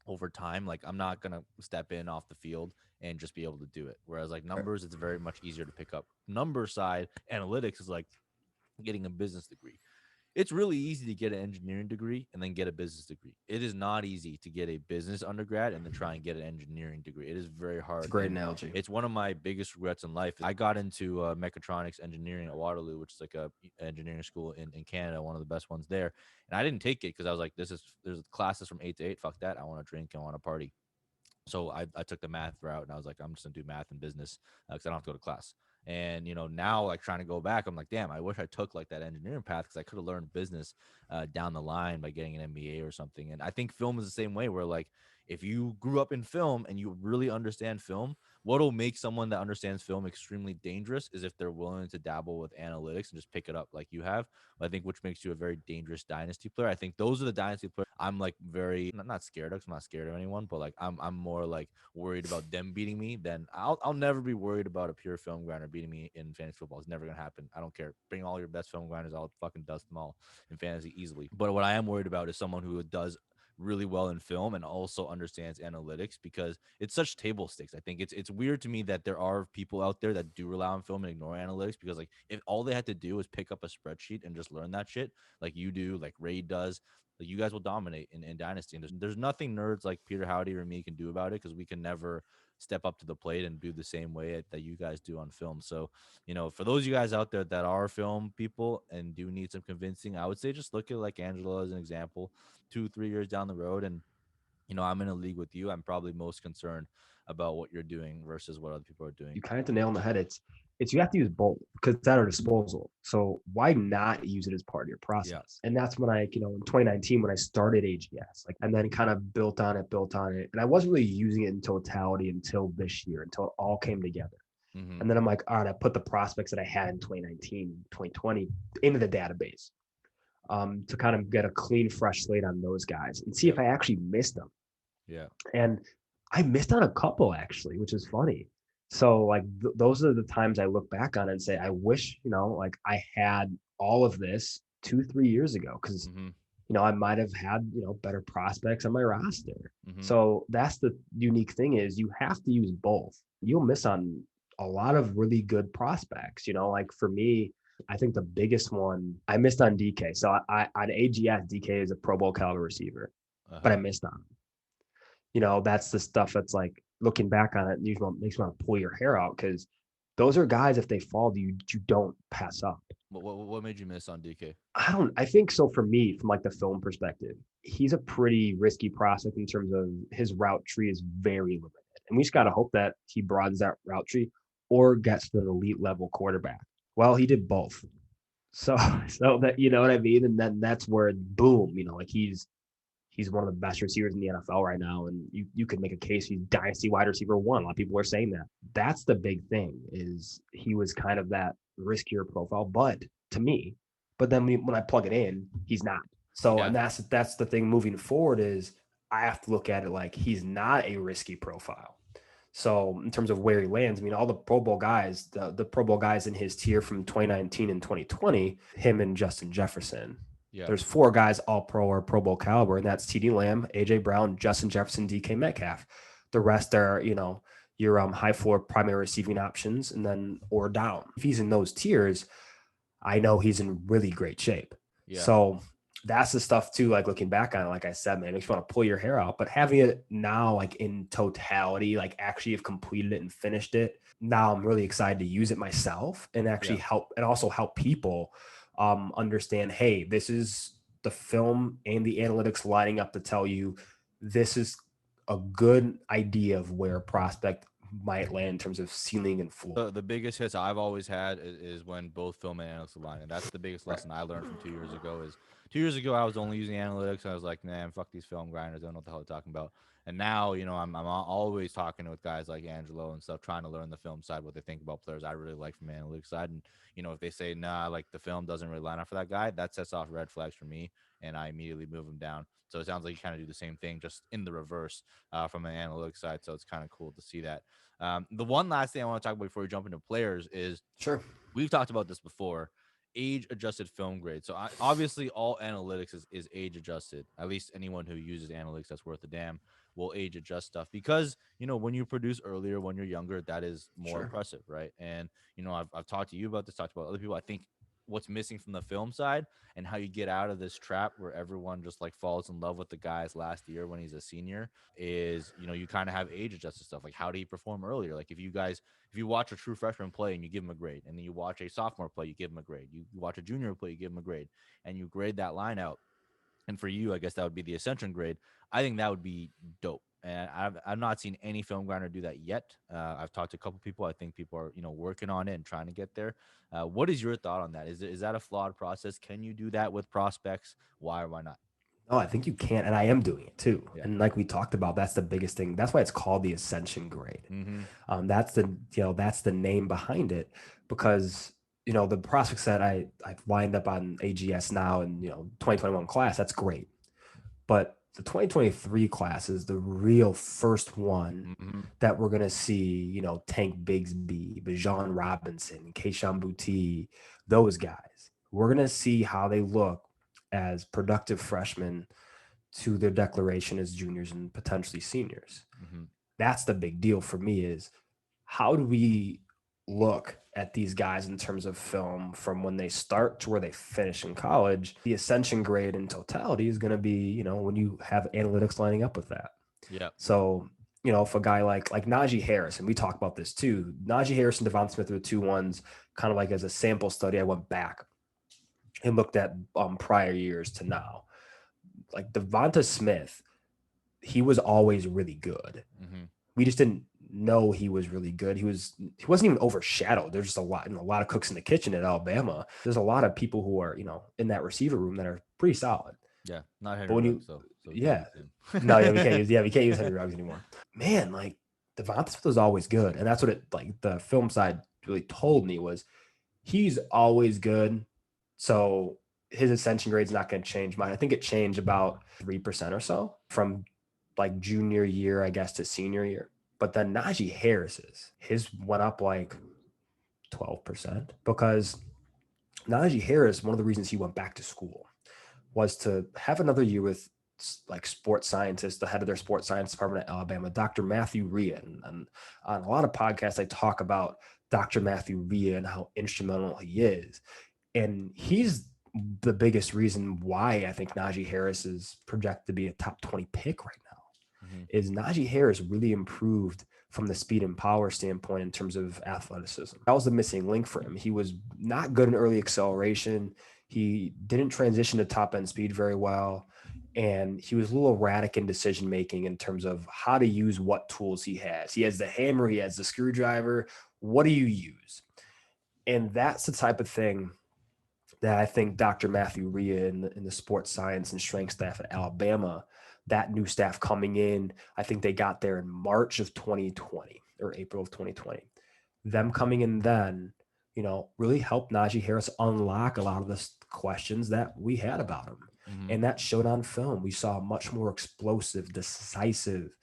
over time. Like, I'm not gonna step in off the field and just be able to do it. Whereas like numbers, it's very much easier to pick up. Number side, analytics is like getting a business degree. It's really easy to get an engineering degree and then get a business degree. It is not easy to get a business undergrad and then try and get an engineering degree. It is very It's a hard. great And analogy. it's one of my biggest regrets in life. I got into mechatronics engineering at Waterloo, which is like a engineering school in Canada, one of the best ones there. And I didn't take it because I was like, there's classes from 8 to 8. Fuck that. I want to drink. I want to party. So I took the math route, and I was like, I'm just gonna do math and business because I don't have to go to class. And now like trying to go back, I'm like, damn, I wish I took like that engineering path because I could have learned business down the line by getting an MBA or something. And I think film is the same way, where like if you grew up in film and you really understand film, what'll make someone that understands film extremely dangerous is if they're willing to dabble with analytics and just pick it up like you have. I think which makes you a very dangerous dynasty player. I think those are the dynasty players I'm like very not scared of, 'cause I'm not scared of anyone, but like I'm more like worried about them beating me than I'll never be worried about a pure film grinder beating me in fantasy football. It's never gonna happen. I don't care. Bring all your best film grinders, I'll fucking dust them all in fantasy easily. But what I am worried about is someone who does really well in film and also understands analytics, because it's such table stakes. I think it's weird to me that there are people out there that do rely on film and ignore analytics, because like if all they had to do is pick up a spreadsheet and just learn that shit like you do, like Ray does, like you guys will dominate in Dynasty. And there's nothing nerds like Peter Howdy or me can do about it, because we can never step up to the plate and do the same way that you guys do on film. So, for those of you guys out there that are film people and do need some convincing, I would say just look at like Angelo as an example, 2-3 years down the road. And, I'm in a league with you. I'm probably most concerned about what you're doing versus what other people are doing. You kind of hit the nail on the head. It's you have to use both because it's at our disposal. So why not use it as part of your Yeah. process? And that's when in 2019 when I started AGS, like, and then kind of built on it. And I wasn't really using it in totality until this year, until it all came together. Mm-hmm. And then I'm like, all right, I put the prospects that I had in 2019, 2020 into the database to kind of get a clean, fresh slate on those guys and see if I actually missed them. Yeah. And I missed on a couple actually, which is funny. So like those are the times I look back on and say, I wish, like I had all of this 2-3 years ago. Cause Mm-hmm. I might have had, better prospects on my roster. Mm-hmm. So that's the unique thing, is you have to use both. You'll miss on a lot of really good prospects, like for me, I think the biggest one I missed on DK. So I on AGS, DK is a Pro Bowl caliber receiver, but I missed on him. That's the stuff that's like looking back on it, usually makes you want to pull your hair out, because those are guys, if they fall to you, you don't pass up. What made you miss on DK? I think so for me, from like the film perspective, he's a pretty risky prospect in terms of his route tree is very limited. And we just got to hope that he broadens that route tree or gets to an elite level quarterback. Well, he did both. So that, you know what I mean? And then that's where boom, like he's one of the best receivers in the NFL right now. And you could make a case he's dynasty wide receiver one. A lot of people are saying that. That's the big thing, is he was kind of that riskier profile, but to me, but then when I plug it in, he's not. So, Yeah. and that's the thing moving forward, is I have to look at it like he's not a risky profile. So in terms of where he lands, I mean, all the Pro Bowl guys, the Pro Bowl guys in his tier from 2019 and 2020, him and Justin Jefferson. Yeah. There's 4 guys all pro or Pro Bowl caliber, and that's TD Lamb, AJ Brown, Justin Jefferson, DK Metcalf. The rest are, your high floor primary receiving options, and then or down. If he's in those tiers, I know he's in really great shape. Yeah. So that's the stuff too, like looking back on it, like I said, man, it makes you want to pull your hair out. But having it now, like in totality, like actually have completed it and finished it, now I'm really excited to use it myself and actually Yeah. help and also help people understand, hey, this is the film and the analytics lining up to tell you this is a good idea of where a prospect might land in terms of ceiling and floor. The biggest hits I've always had is when both film and analytics align, and that's the biggest Right. lesson I learned from 2 years ago. Is 2 years ago I was only using analytics, and I was like, man, fuck these film grinders, I don't know what the hell they're talking about. And now, I'm always talking with guys like Angelo and stuff, trying to learn the film side, what they think about players I really like from analytics side. And if they say nah, like the film doesn't really line up for that guy, that sets off red flags for me, and I immediately move him down. So it sounds like you kind of do the same thing, just in the reverse, from an analytics side. So it's kind of cool to see that. The one last thing I want to talk about before we jump into players is Sure. we've talked about this before, age adjusted film grade. So obviously all analytics is age adjusted. At least anyone who uses analytics that's worth a damn will age adjust stuff because, when you produce earlier, when you're younger, that is more Sure. impressive. Right. And, I've talked to you about this, talked about other people. I think what's missing from the film side and how you get out of this trap where everyone just like falls in love with the guy's last year when he's a senior is, you kind of have age adjusted stuff. Like, how do you perform earlier? Like, if you watch a true freshman play and you give him a grade, and then you watch a sophomore play, you give him a grade, you watch a junior play, you give him a grade, and you grade that line out. And for you, I guess that would be the Ascension grade. I think that would be dope. And I've not seen any film grinder do that yet. I've talked to a couple people. I think people are working on it and trying to get there. What is your thought on that? Is that a flawed process? Can you do that with prospects? Why or why not? Oh, I think you can, and I am doing it too. Yeah. And like we talked about, that's the biggest thing. That's why it's called the Ascension grade. Mm-hmm. That's the name behind it, because the prospects that I've lined up on AGS now and 2021 class, that's great. But the 2023 class is the real first one Mm-hmm. that we're gonna see, Tank Bigsby, Bajan Robinson, Keishon Boutte, those guys. We're gonna see how they look as productive freshmen to their declaration as juniors and potentially seniors. Mm-hmm. That's the big deal for me, is how do we look at these guys in terms of film from when they start to where they finish in college? The Ascension grade in totality is going to be, when you have analytics lining up with that. Yeah. So, if a guy like Najee Harris, and we talk about this too, Najee Harris and DeVonta Smith are the two ones, kind of like as a sample study, I went back and looked at prior years to now. Like DeVonta Smith, he was always really good. Mm-hmm. We just didn't know he was really good. He wasn't even overshadowed. There's just a lot of cooks in the kitchen at Alabama. There's a lot of people who are, in that receiver room that are pretty solid. Yeah. Not But Henry when Ruggs, you, so yeah, can't no, yeah, we can't use Henry Ruggs anymore. Man, like DeVonta Smith was always good, and that's what it like the film side really told me was he's always good. So his ascension grade's not going to change mine. I think it changed about 3% or so from like junior year, I guess, to senior year. But then Najee Harris's, his went up like 12% because Najee Harris, one of the reasons he went back to school was to have another year with like sports scientists, the head of their sports science department at Alabama, Dr. Matthew Rhea. And on a lot of podcasts, I talk about Dr. Matthew Rhea and how instrumental he is. And he's the biggest reason why I think Najee Harris is projected to be a top 20 pick right now. Mm-hmm. Is Najee Harris really improved from the speed and power standpoint in terms of athleticism. That was the missing link for him. He was not good in early acceleration. He didn't transition to top end speed very well. And he was a little erratic in decision making in terms of how to use what tools he has. He has the hammer, he has the screwdriver. What do you use? And that's the type of thing that I think Dr. Matthew Rhea in the sports science and strength staff at Alabama, that new staff coming in, I think they got there in March of 2020 or April of 2020. Them coming in then, really helped Najee Harris unlock a lot of the questions that we had about him. Mm-hmm. And that showed on film. We saw a much more explosive, decisive,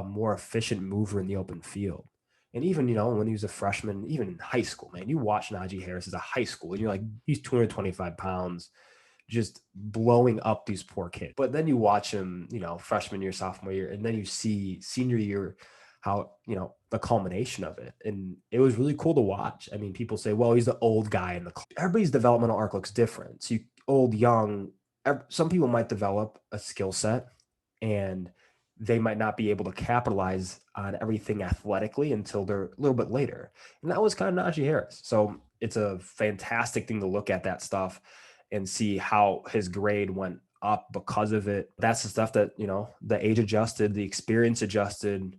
more efficient mover in the open field. And even, when he was a freshman, even in high school, man, you watch Najee Harris as a high school and you're like, he's 225 pounds, just blowing up these poor kids. But then you watch him, freshman year, sophomore year, and then you see senior year, how, the culmination of it. And it was really cool to watch. I mean, people say, well, he's the old guy in the class. Everybody's developmental arc looks different. So old, young, some people might develop a skill set and they might not be able to capitalize on everything athletically until they're a little bit later. And that was kind of Najee Harris. So it's a fantastic thing to look at that stuff and see how his grade went up because of it. That's the stuff that, the age adjusted, the experience adjusted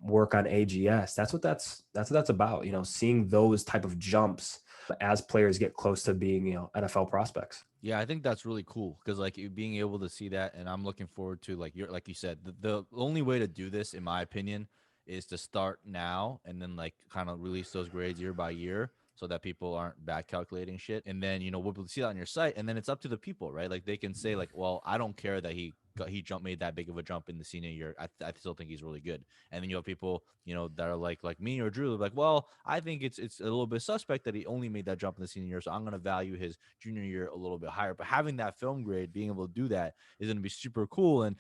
work on AGS. That's what that's about, seeing those type of jumps as players get close to being, NFL prospects. Yeah, I think that's really cool because like you being able to see that, and I'm looking forward to like you said, the only way to do this, in my opinion, is to start now and then like kind of release those grades year by year so that people aren't back calculating shit. And then we'll see that on your site, and then it's up to the people, right? Like they can say like, well, I don't care that he made that big of a jump in the senior year. I still think he's really good. And then you have people, that are like me or Drew, like, well, I think it's a little bit suspect that he only made that jump in the senior year, so I'm going to value his junior year a little bit higher. But having that film grade, being able to do that, is going to be super cool. And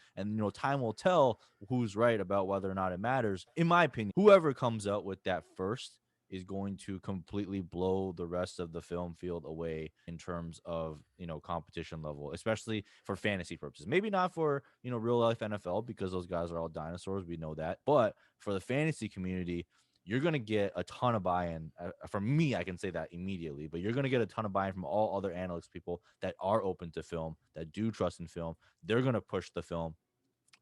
time will tell who's right about whether or not it matters. In my opinion, whoever comes out with that first is going to completely blow the rest of the film field away in terms of competition level, especially for fantasy purposes. Maybe not for real life NFL, because those guys are all dinosaurs, we know that, but for the fantasy community, you're going to get a ton of buy-in. From me, I can say that immediately, but you're going to get a ton of buy-in from all other analytics people that are open to film, that do trust in film. They're going to push the film,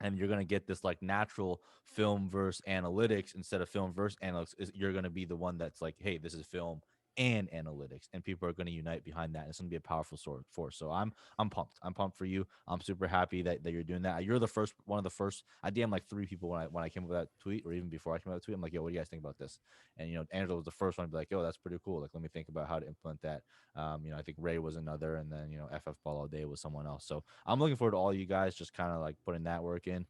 and you're going to get this like natural film versus analytics instead of film versus analytics. You're going to be the one that's like, hey, this is film and analytics, and people are going to unite behind that, and it's going to be a powerful force. So I'm pumped. I'm pumped for you. I'm super happy that you're doing that. You're the first one of the first. I DM like 3 people when I came up with that tweet, or even before I came up with that tweet. I'm like, yo, what do you guys think about this? And Angelo was the first one to be like, yo, that's pretty cool. Like, let me think about how to implement that. I think Ray was another, and then FF Ball All Day was someone else. So I'm looking forward to all you guys just kind of like putting that work in.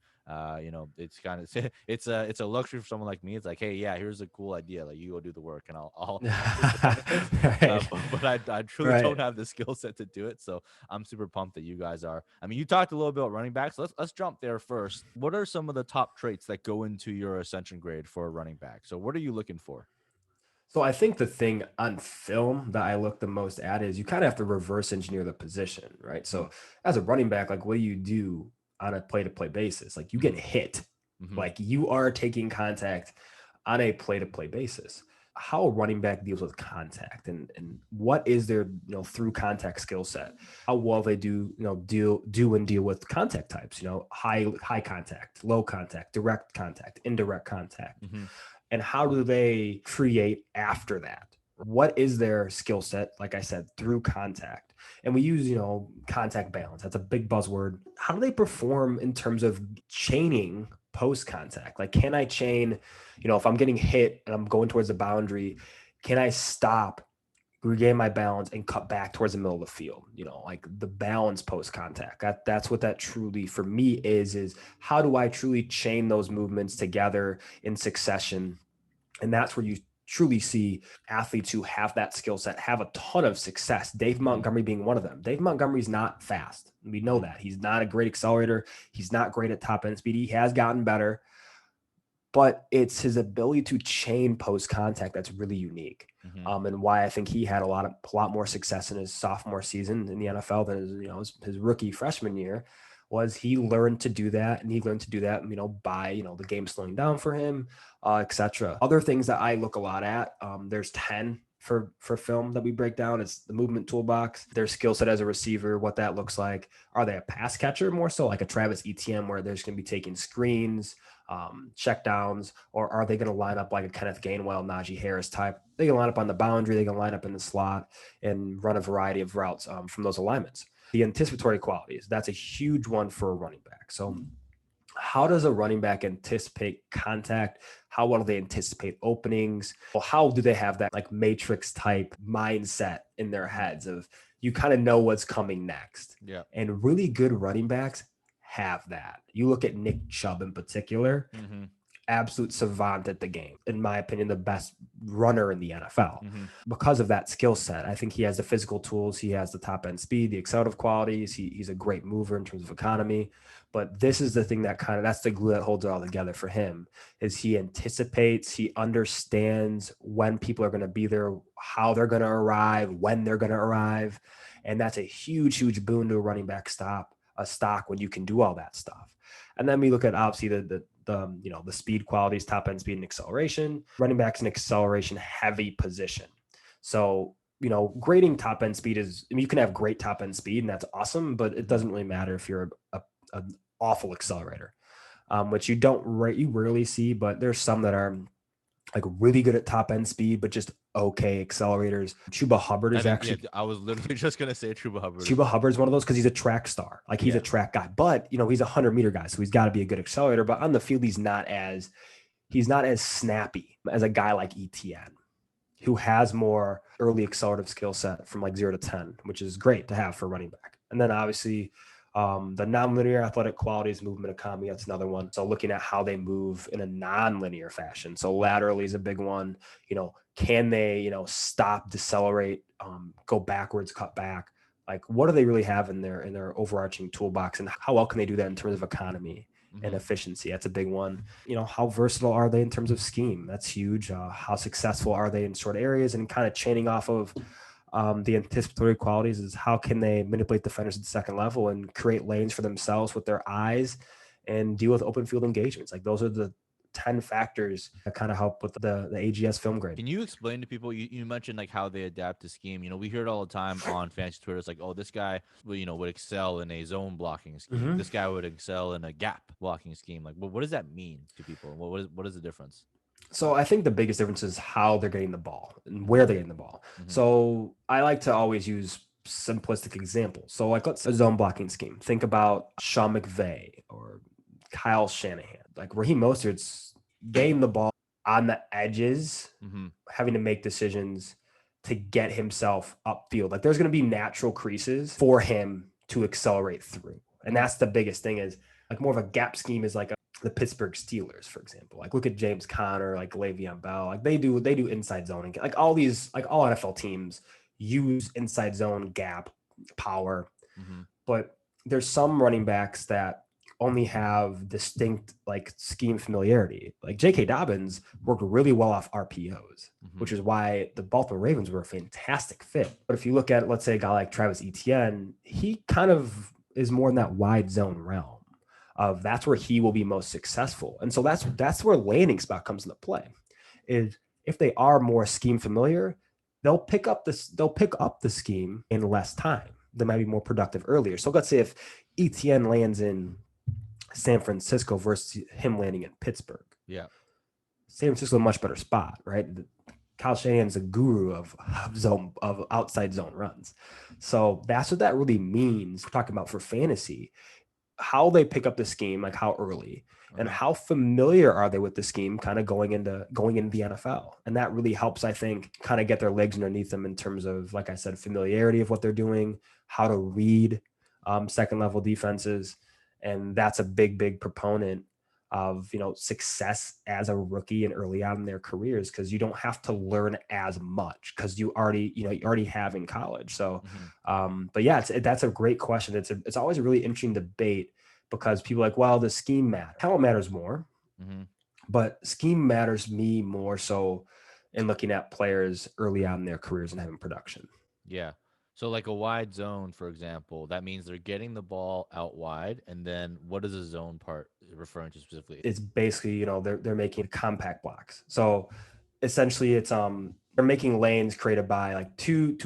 It's kind of it's a luxury for someone like me. It's like, hey, yeah, here's a cool idea. Like, you go do the work, and I'll take the benefits. Right. But I truly Right. don't have the skill set to do it. So I'm super pumped that you guys are. I mean, you talked a little bit about running backs. Let's jump there first. What are some of the top traits that go into your ascension grade for a running back? So what are you looking for? So I think the thing on film that I look the most at is you kind of have to reverse engineer the position, right? Mm-hmm. So as a running back, like what do you do on a play-to-play basis? Like you get hit, Mm-hmm. like you are taking contact on a play-to-play basis. How a running back deals with contact and what is their through contact skill set? How well they deal with contact types, high contact, low contact, direct contact, indirect contact, Mm-hmm. and how do they create after that? What is their skill set? Like I said, through contact. And we use, contact balance. That's a big buzzword. How do they perform in terms of chaining post contact? Like, can I chain, if I'm getting hit and I'm going towards the boundary, can I stop, regain my balance, and cut back towards the middle of the field? Like the balance post contact. That's what that truly for me is how do I truly chain those movements together in succession? And that's where you truly see athletes who have that skill set have a ton of success. Dave Montgomery being one of them. Dave Montgomery's not fast. We know that. He's not a great accelerator. He's not great at top end speed. He has gotten better, but it's his ability to chain post contact that's really unique. Mm-hmm. And why I think he had a lot more success in his sophomore season in the NFL than his rookie freshman year, was he learned to do that, and he learned to do that by the game slowing down for him, etc. Other things that I look a lot at, there's 10 for film that we break down. It's the movement toolbox, their skill set as a receiver, what that looks like. Are they a pass catcher more so like a Travis Etienne, where they're just going to be taking screens, check downs, or are they going to line up like a Kenneth Gainwell, Najee Harris type? They can line up on the boundary, they can line up in the slot and run a variety of routes from those alignments. The anticipatory qualities, that's a huge one for a running back. So how does a running back anticipate contact? How well do they anticipate openings? Well, how do they have that like matrix type mindset in their heads of you kind of know what's coming next? Yeah. And really good running backs have that. You look at Nick Chubb in particular, Mm-hmm. absolute savant at the game. In my opinion, the best runner in the NFL Mm-hmm. because of that skill set. I think he has the physical tools. He has the top end speed, the accelerative qualities. He's a great mover in terms of economy. But this is the thing that's the glue that holds it all together for him, is he anticipates, he understands when people are going to be there, how they're going to arrive, when they're going to arrive. And that's a huge boon to a running back stock when you can do all that stuff. And then we look at obviously the speed qualities, top end speed and acceleration. Running back's an acceleration heavy position. So, grading top end speed you can have great top end speed and that's awesome, but it doesn't really matter if you're an awful accelerator, which you rarely see, but there's some that are like really good at top end speed, but just okay accelerators. Chuba Hubbard is I was literally just gonna say Chuba Hubbard's one of those because he's a track star. Like he's a track guy, but he's a 100-meter guy, so he's got to be a good accelerator. But on the field, he's not as snappy as a guy like ETN, who has more early accelerative skill set from like 0 to 10, which is great to have for running back. And then obviously the nonlinear athletic qualities, movement economy, that's another one. So looking at how they move in a nonlinear fashion. So laterally is a big one. Can they, stop, decelerate, go backwards, cut back? Like, what do they really have in their overarching toolbox, and how well can they do that in terms of economy and efficiency? That's a big one. How versatile are they in terms of scheme? That's huge. How successful are they in short areas? And kind of chaining off of the anticipatory qualities is how can they manipulate defenders at the second level and create lanes for themselves with their eyes and deal with open field engagements. Like those are the 10 factors that kind of help with the AGS film grade. Can you explain to people, you mentioned like how they adapt to scheme? We hear it all the time on fantasy Twitter. It's like, oh, this guy would excel in a zone blocking scheme. This guy would excel in a gap blocking scheme. Like, what does that mean to people? What is the difference? So I think the biggest difference is how they're getting the ball and where they're getting the ball. So I like to always use simplistic examples. So like, let's a zone blocking scheme. Think about Sean McVay or Kyle Shanahan. Like Raheem Mostert's getting the ball on the edges, having to make decisions to get himself upfield. Like there's going to be natural creases for him to accelerate through. And that's the biggest thing, is like more of a gap scheme is like the Pittsburgh Steelers, for example. Like look at James Conner, like Le'Veon Bell. Like they do inside zoning. Like all NFL teams use inside zone gap power. But there's some running backs that only have distinct like scheme familiarity. Like J.K. Dobbins worked really well off RPOs, which is why the Baltimore Ravens were a fantastic fit. But if you look at, let's say, a guy like Travis Etienne, he kind of is more in that wide zone realm of that's where he will be most successful. And so that's where landing spot comes into play. Is if they are more scheme familiar, they'll pick up the scheme in less time. They might be more productive earlier. So let's say if Etienne lands in San Francisco versus him landing in Pittsburgh. Yeah. San Francisco, a much better spot, right? Kyle Shanahan's a guru of outside zone runs. So that's what that really means. We're talking about for fantasy, how they pick up the scheme, like how early, and how familiar are they with the scheme kind of going into the NFL. And that really helps, I think, kind of get their legs underneath them in terms of, like I said, familiarity of what they're doing, how to read second level defenses. And that's a big proponent of, success as a rookie and early on in their careers, because you don't have to learn as much because you already have in college. So, but yeah, that's a great question. It's always a really interesting debate because people are like, well, the scheme matters. Talent matters more, but scheme matters me more so in looking at players early on in their careers and having production. Yeah. So like a wide zone, for example, that means they're getting the ball out wide. And then what is the zone part referring to specifically? It's basically, they're making compact blocks. So essentially it's they're making lanes created by like two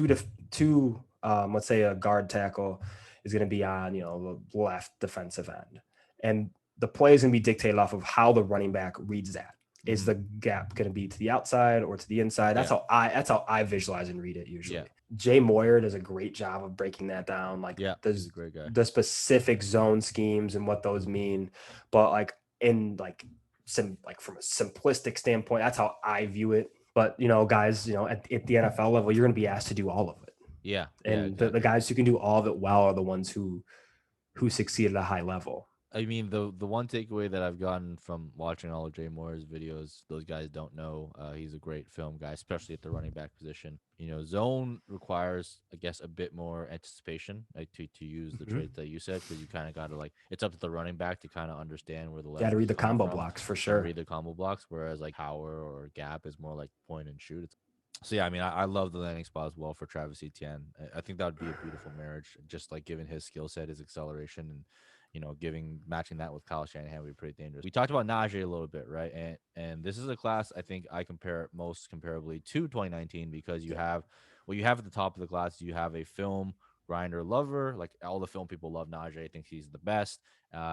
let's say a guard tackle is going to be on, the left defensive end. And the play is going to be dictated off of how the running back reads that. Is the gap going to be to the outside or to the inside? That's how I visualize and read it usually. Yeah. Jay Moyer does a great job of breaking that down. Like he's a great guy. The specific zone schemes and what those mean. But like in like from a simplistic standpoint, that's how I view it. But guys, at the NFL level, you're going to be asked to do all of it. Yeah. And exactly. the guys who can do all of it well are the ones who succeed at a high level. I mean, the one takeaway that I've gotten from watching all of Jay Moore's videos, those guys don't know he's a great film guy, especially at the running back position. Zone requires, I guess, a bit more anticipation, like to use the trait that you said, because you kind of got to it's up to the running back to kind of understand where the left. Got to read the combo blocks for sure. Read the combo blocks, whereas like power or gap is more like point and shoot. So yeah, I mean, I love the landing spot as well for Travis Etienne. I think that would be a beautiful marriage, just like given his skill set, his acceleration, and giving matching that with Kyle Shanahan would be pretty dangerous. We talked about Najee a little bit, right? And this is a class I think I compare most comparably to 2019 because you Yeah. have what you have at the top of the class. You have a film grinder lover, like all the film people love Najee. I think he's the best.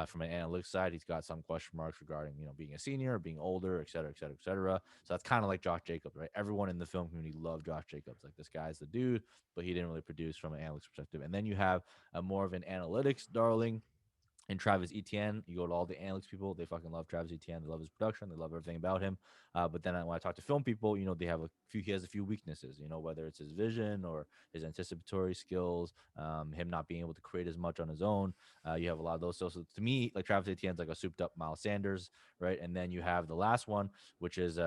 From an analytics side, he's got some question marks regarding being a senior, being older, et cetera, et cetera, et cetera. So that's kind of like Josh Jacobs, right? Everyone in the film community loved Josh Jacobs. Like this guy's the dude, but he didn't really produce from an analytics perspective. And then you have a more of an analytics darling and Travis Etienne. You go to all the analytics people, they fucking love Travis Etienne. They love his production. They love everything about him. But then when I talk to film people, they have he has a few weaknesses, whether it's his vision or his anticipatory skills, him not being able to create as much on his own. You have a lot of those. So to me, like Travis Etienne's like a souped up Miles Sanders, right? And then you have the last one, which is,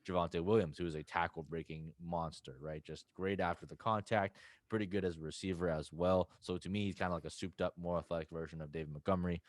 Javonte Williams, who is a tackle breaking monster, right? Just great after the contact, pretty good as a receiver as well. So to me, he's kind of like a souped up, more athletic version of David Montgomery.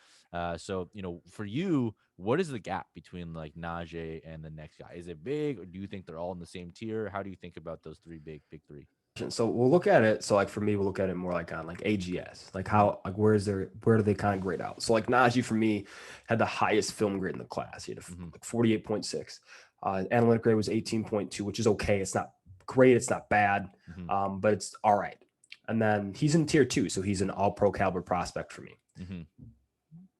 So for you, what is the gap between like Najee and the next guy? Is it big, or do you think they're all in the same tier? How do you think about those big three? So we'll look at it. So like for me, we'll look at it more like on like AGS, like Mm-hmm. how like where do they kind of grade out? So like Najee for me had the highest film grade in the class. He had Mm-hmm. like 48.6. Analytic grade was 18.2, which is okay. It's not great. It's not bad, Mm-hmm. but it's all right. And then he's in tier 2, so he's an all pro caliber prospect for me. Mm-hmm.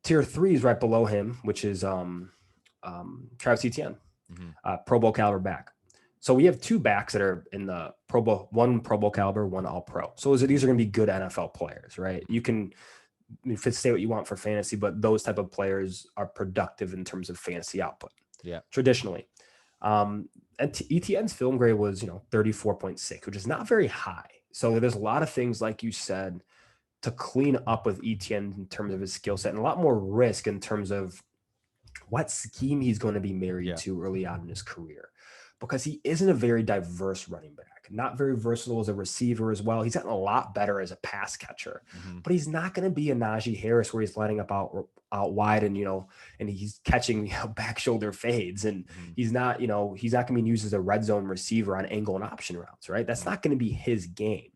Tier 3 is right below him, which is Travis Etienne, Mm-hmm. Pro Bowl caliber back. So we have two backs that are in the Pro Bowl, one Pro Bowl caliber, one All Pro. So these are going to be good NFL players, right? You can say what you want for fantasy, but those type of players are productive in terms of fantasy output Yeah. traditionally. And ETN's film grade was 34.6, which is not very high. So there's a lot of things, like you said, to clean up with ETN in terms of his skill set, and a lot more risk in terms of what scheme he's going to be married Yeah. to early on in his career, because he isn't a very diverse running back, not very versatile as a receiver as well. He's gotten a lot better as a pass catcher, Mm-hmm. but he's not going to be a Najee Harris where he's lining up out wide and and he's catching back shoulder fades, and Mm-hmm. he's not going to be used as a red zone receiver on angle and option routes, right? That's Mm-hmm. not going to be his game.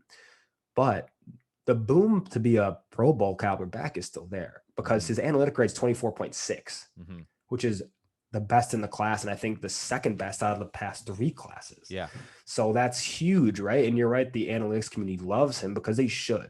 But the boom to be a Pro Bowl caliber back is still there because Mm-hmm. his analytic grade is 24.6, Mm-hmm. which is the best in the class, and I think the second best out of the past 3 classes. Yeah. So that's huge, right? And you're right, the analytics community loves him because they should,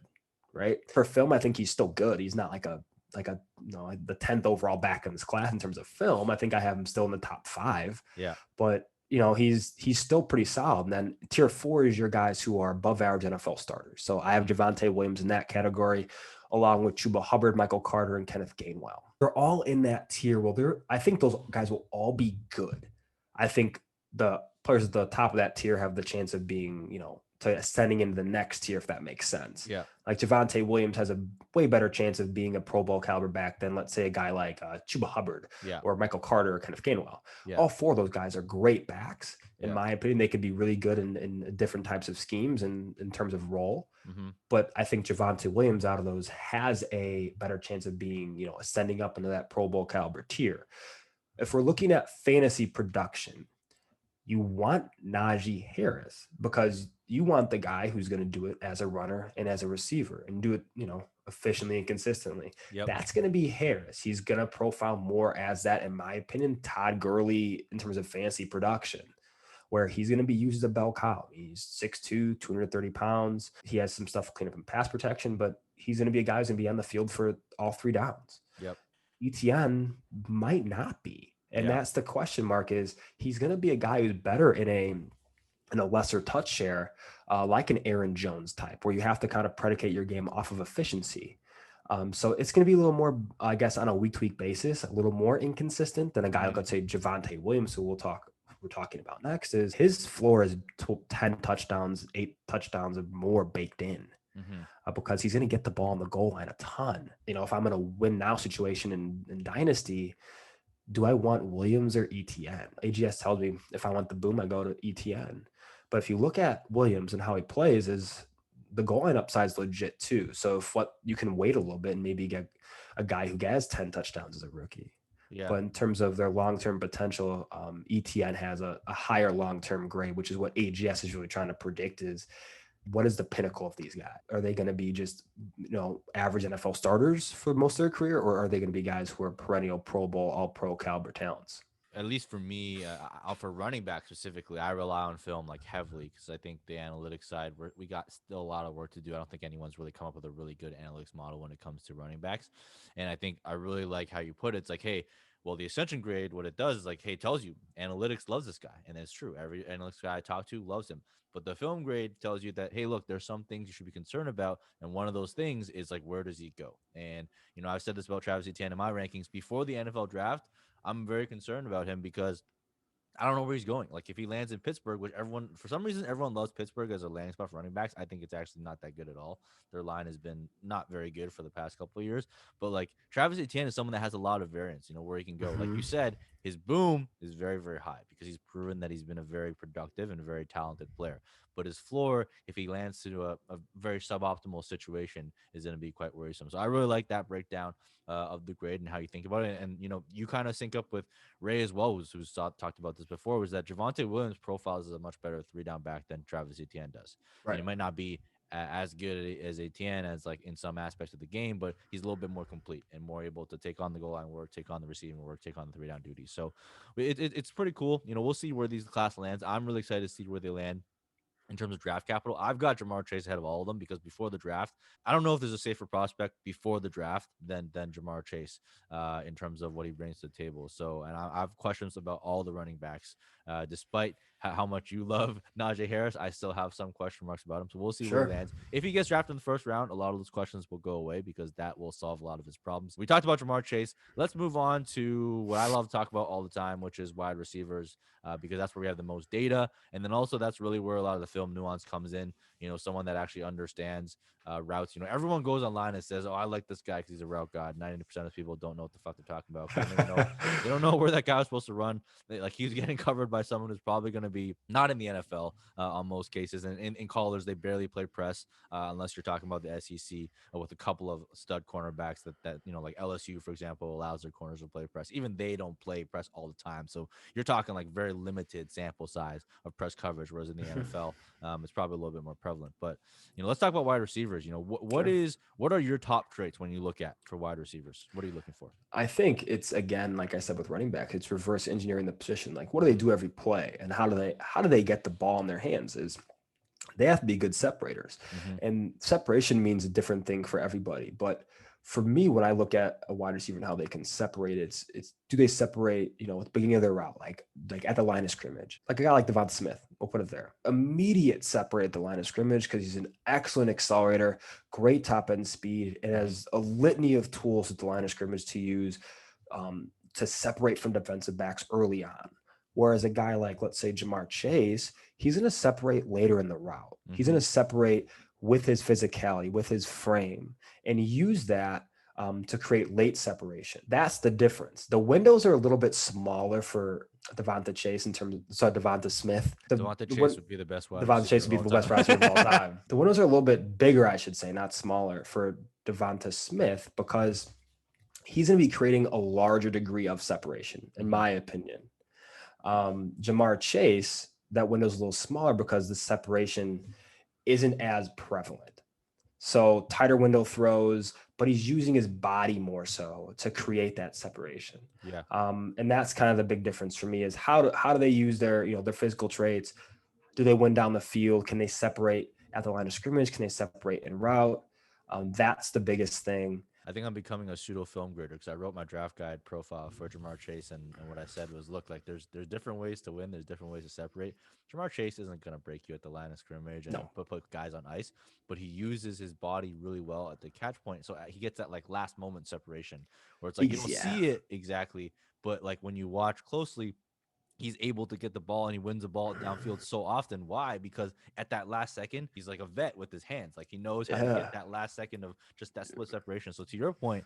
right? For film, I think he's still good. He's not like the 10th overall back in this class in terms of film. I think I have him still in the top 5. Yeah. But he's still pretty solid. And then tier 4 is your guys who are above average NFL starters. So I have Javonte Williams in that category, along with Chuba Hubbard, Michael Carter, and Kenneth Gainwell. They're all in that tier. Well, I think those guys will all be good. I think the players at the top of that tier have the chance of being, to ascending into the next tier, if that makes sense. Yeah. Like Javonte Williams has a way better chance of being a Pro Bowl caliber back than, let's say, a guy like Chuba Hubbard or Michael Carter or Kenneth Gainwell. Yeah. All 4 of those guys are great backs. In Yeah. my opinion, they could be really good in different types of schemes and in terms of role. Mm-hmm. But I think Javonte Williams out of those has a better chance of being, ascending up into that Pro Bowl caliber tier. If we're looking at fantasy production, you want Najee Harris because you want the guy who's going to do it as a runner and as a receiver and do it, efficiently and consistently. Yep. That's going to be Harris. He's going to profile more as that, in my opinion, Todd Gurley in terms of fantasy production, where he's going to be used as a bell cow. He's 6'2", 230 pounds. He has some stuff clean up in pass protection, but he's going to be a guy who's going to be on the field for all 3 downs. Yep. ETN might not be. And that's the question mark, is he's going to be a guy who's better in a lesser touch share, like an Aaron Jones type, where you have to kind of predicate your game off of efficiency. So it's going to be a little more, I guess, on a week-to-week basis, a little more inconsistent than a guy like, let's say, Javonte Williams, who we're talking about next. Is his floor is 10 touchdowns, 8 touchdowns or more baked in. Mm-hmm. Because he's going to get the ball on the goal line a ton. If I'm in a win now situation in Dynasty, do I want Williams or ETN? AGS tells me if I want the boom, I go to ETN. But if you look at Williams and how he plays, is the goal line upside is legit too. So if you can wait a little bit and maybe get a guy who has 10 touchdowns as a rookie. Yeah. But in terms of their long-term potential, ETN has a higher long-term grade, which is what AGS is really trying to predict is what is the pinnacle of these guys? Are they going to be just, average NFL starters for most of their career, or are they going to be guys who are perennial Pro Bowl, all pro caliber talents? At least for me, for running back specifically, I rely on film like heavily because I think the analytics side we got still a lot of work to do. I don't think anyone's really come up with a really good analytics model when it comes to running backs, and I think I really like how you put it. It's like, hey, well, the Ascension grade, what it does is like, hey, it tells you analytics loves this guy, and it's true. Every analytics guy I talk to loves him. But the film grade tells you that, hey, look, there's some things you should be concerned about, and one of those things is like, where does he go? And I've said this about Travis Etienne in my rankings before the NFL draft. I'm very concerned about him because I don't know where he's going. Like if he lands in Pittsburgh, which everyone for some reason everyone loves Pittsburgh as a landing spot for running backs, I think it's actually not that good at all. Their line has been not very good for the past couple of years. But like Travis Etienne is someone that has a lot of variance, where he can go. Like Mm-hmm. you said, his boom is very, very high because he's proven that he's been a very productive and very talented player. But his floor, if he lands to a very suboptimal situation, is going to be quite worrisome. So I really like that breakdown of the grade and how you think about it. And you kind of sync up with Ray as well, who's talked about this before, was that Javonte Williams profiles as a much better 3-down back than Travis Etienne does. Right. It might not be as good as Etienne as like in some aspects of the game, but he's a little bit more complete and more able to take on the goal line work, take on the receiving work, take on the 3-down duties. So it's pretty cool. We'll see where these class lands. I'm really excited to see where they land in terms of draft capital. I've got Jamar Chase ahead of all of them because before the draft, I don't know if there's a safer prospect before the draft than Jamar Chase in terms of what he brings to the table. So, and I have questions about all the running backs, despite how much you love Najee Harris. I still have some question marks about him. So we'll see where he Sure. lands. If he gets drafted in the first round, a lot of those questions will go away because that will solve a lot of his problems. We talked about Jamar Chase. Let's move on to what I love to talk about all the time, which is wide receivers, because that's where we have the most data. And then also that's really where a lot of the film nuance comes in. Someone that actually understands routes. Everyone goes online and says, "Oh, I like this guy because he's a route god." 90% of people don't know what the fuck they're talking about. They don't even know. They don't know where that guy was supposed to run. Like he's getting covered by someone who's probably going to be not in the NFL on most cases. And in callers, they barely play press unless you're talking about the SEC with a couple of stud cornerbacks that like LSU, for example, allows their corners to play press. Even they don't play press all the time. So you're talking like very limited sample size of press coverage, whereas in the NFL, it's probably a little bit more prevalent. But let's talk about wide receivers. Sure. What are your top traits when you look at for wide receivers? What are you looking for? I think it's, again, like I said with running back, it's reverse engineering the position. Like, what do they do every play, and how do they get the ball in their hands? Is they have to be good separators, Mm-hmm. and separation means a different thing for everybody. But for me, when I look at a wide receiver and how they can separate, it's do they separate, at the beginning of their route, like at the line of scrimmage, like a guy like DeVonta Smith, we'll put it there, immediate separate at the line of scrimmage because he's an excellent accelerator, great top end speed, and Mm-hmm. has a litany of tools at the line of scrimmage to use to separate from defensive backs early on. Whereas a guy like, let's say, Jamar Chase, he's going to separate later in the route. He's Mm-hmm. going to separate with his physicality, with his frame, and use that to create late separation. That's the difference. The windows are a little bit smaller for DeVonta Chase in terms of, sorry, DeVonta Smith. Devonta Chase would be the best wide DeVonta receiver Chase of would be all the best time. receiver of all time. The windows are a little bit bigger, I should say, not smaller for DeVonta Smith, because he's going to be creating a larger degree of separation, in Mm-hmm. my opinion. Jamar Chase, that window's a little smaller because the separation isn't as prevalent. So tighter window throws, but he's using his body more so to create that separation. Yeah. And that's kind of the big difference for me is how do they use their physical traits? Do they win down the field? Can they separate at the line of scrimmage? Can they separate en route? That's the biggest thing. I think I'm becoming a pseudo film grader because I wrote my draft guide profile for Jamar Chase, and what I said was, look, like there's different ways to win, there's different ways to separate. Jamar Chase isn't gonna break you at the line of scrimmage and No, put guys on ice, but he uses his body really well at the catch point, so he gets that like last moment separation where it's like you don't yeah, see it exactly, but like when you watch closely, he's able to get the ball and he wins the ball downfield so often. Why? Because at that last second, he's like a vet with his hands. Like he knows how to get yeah. that last second of just that split separation. So to your point,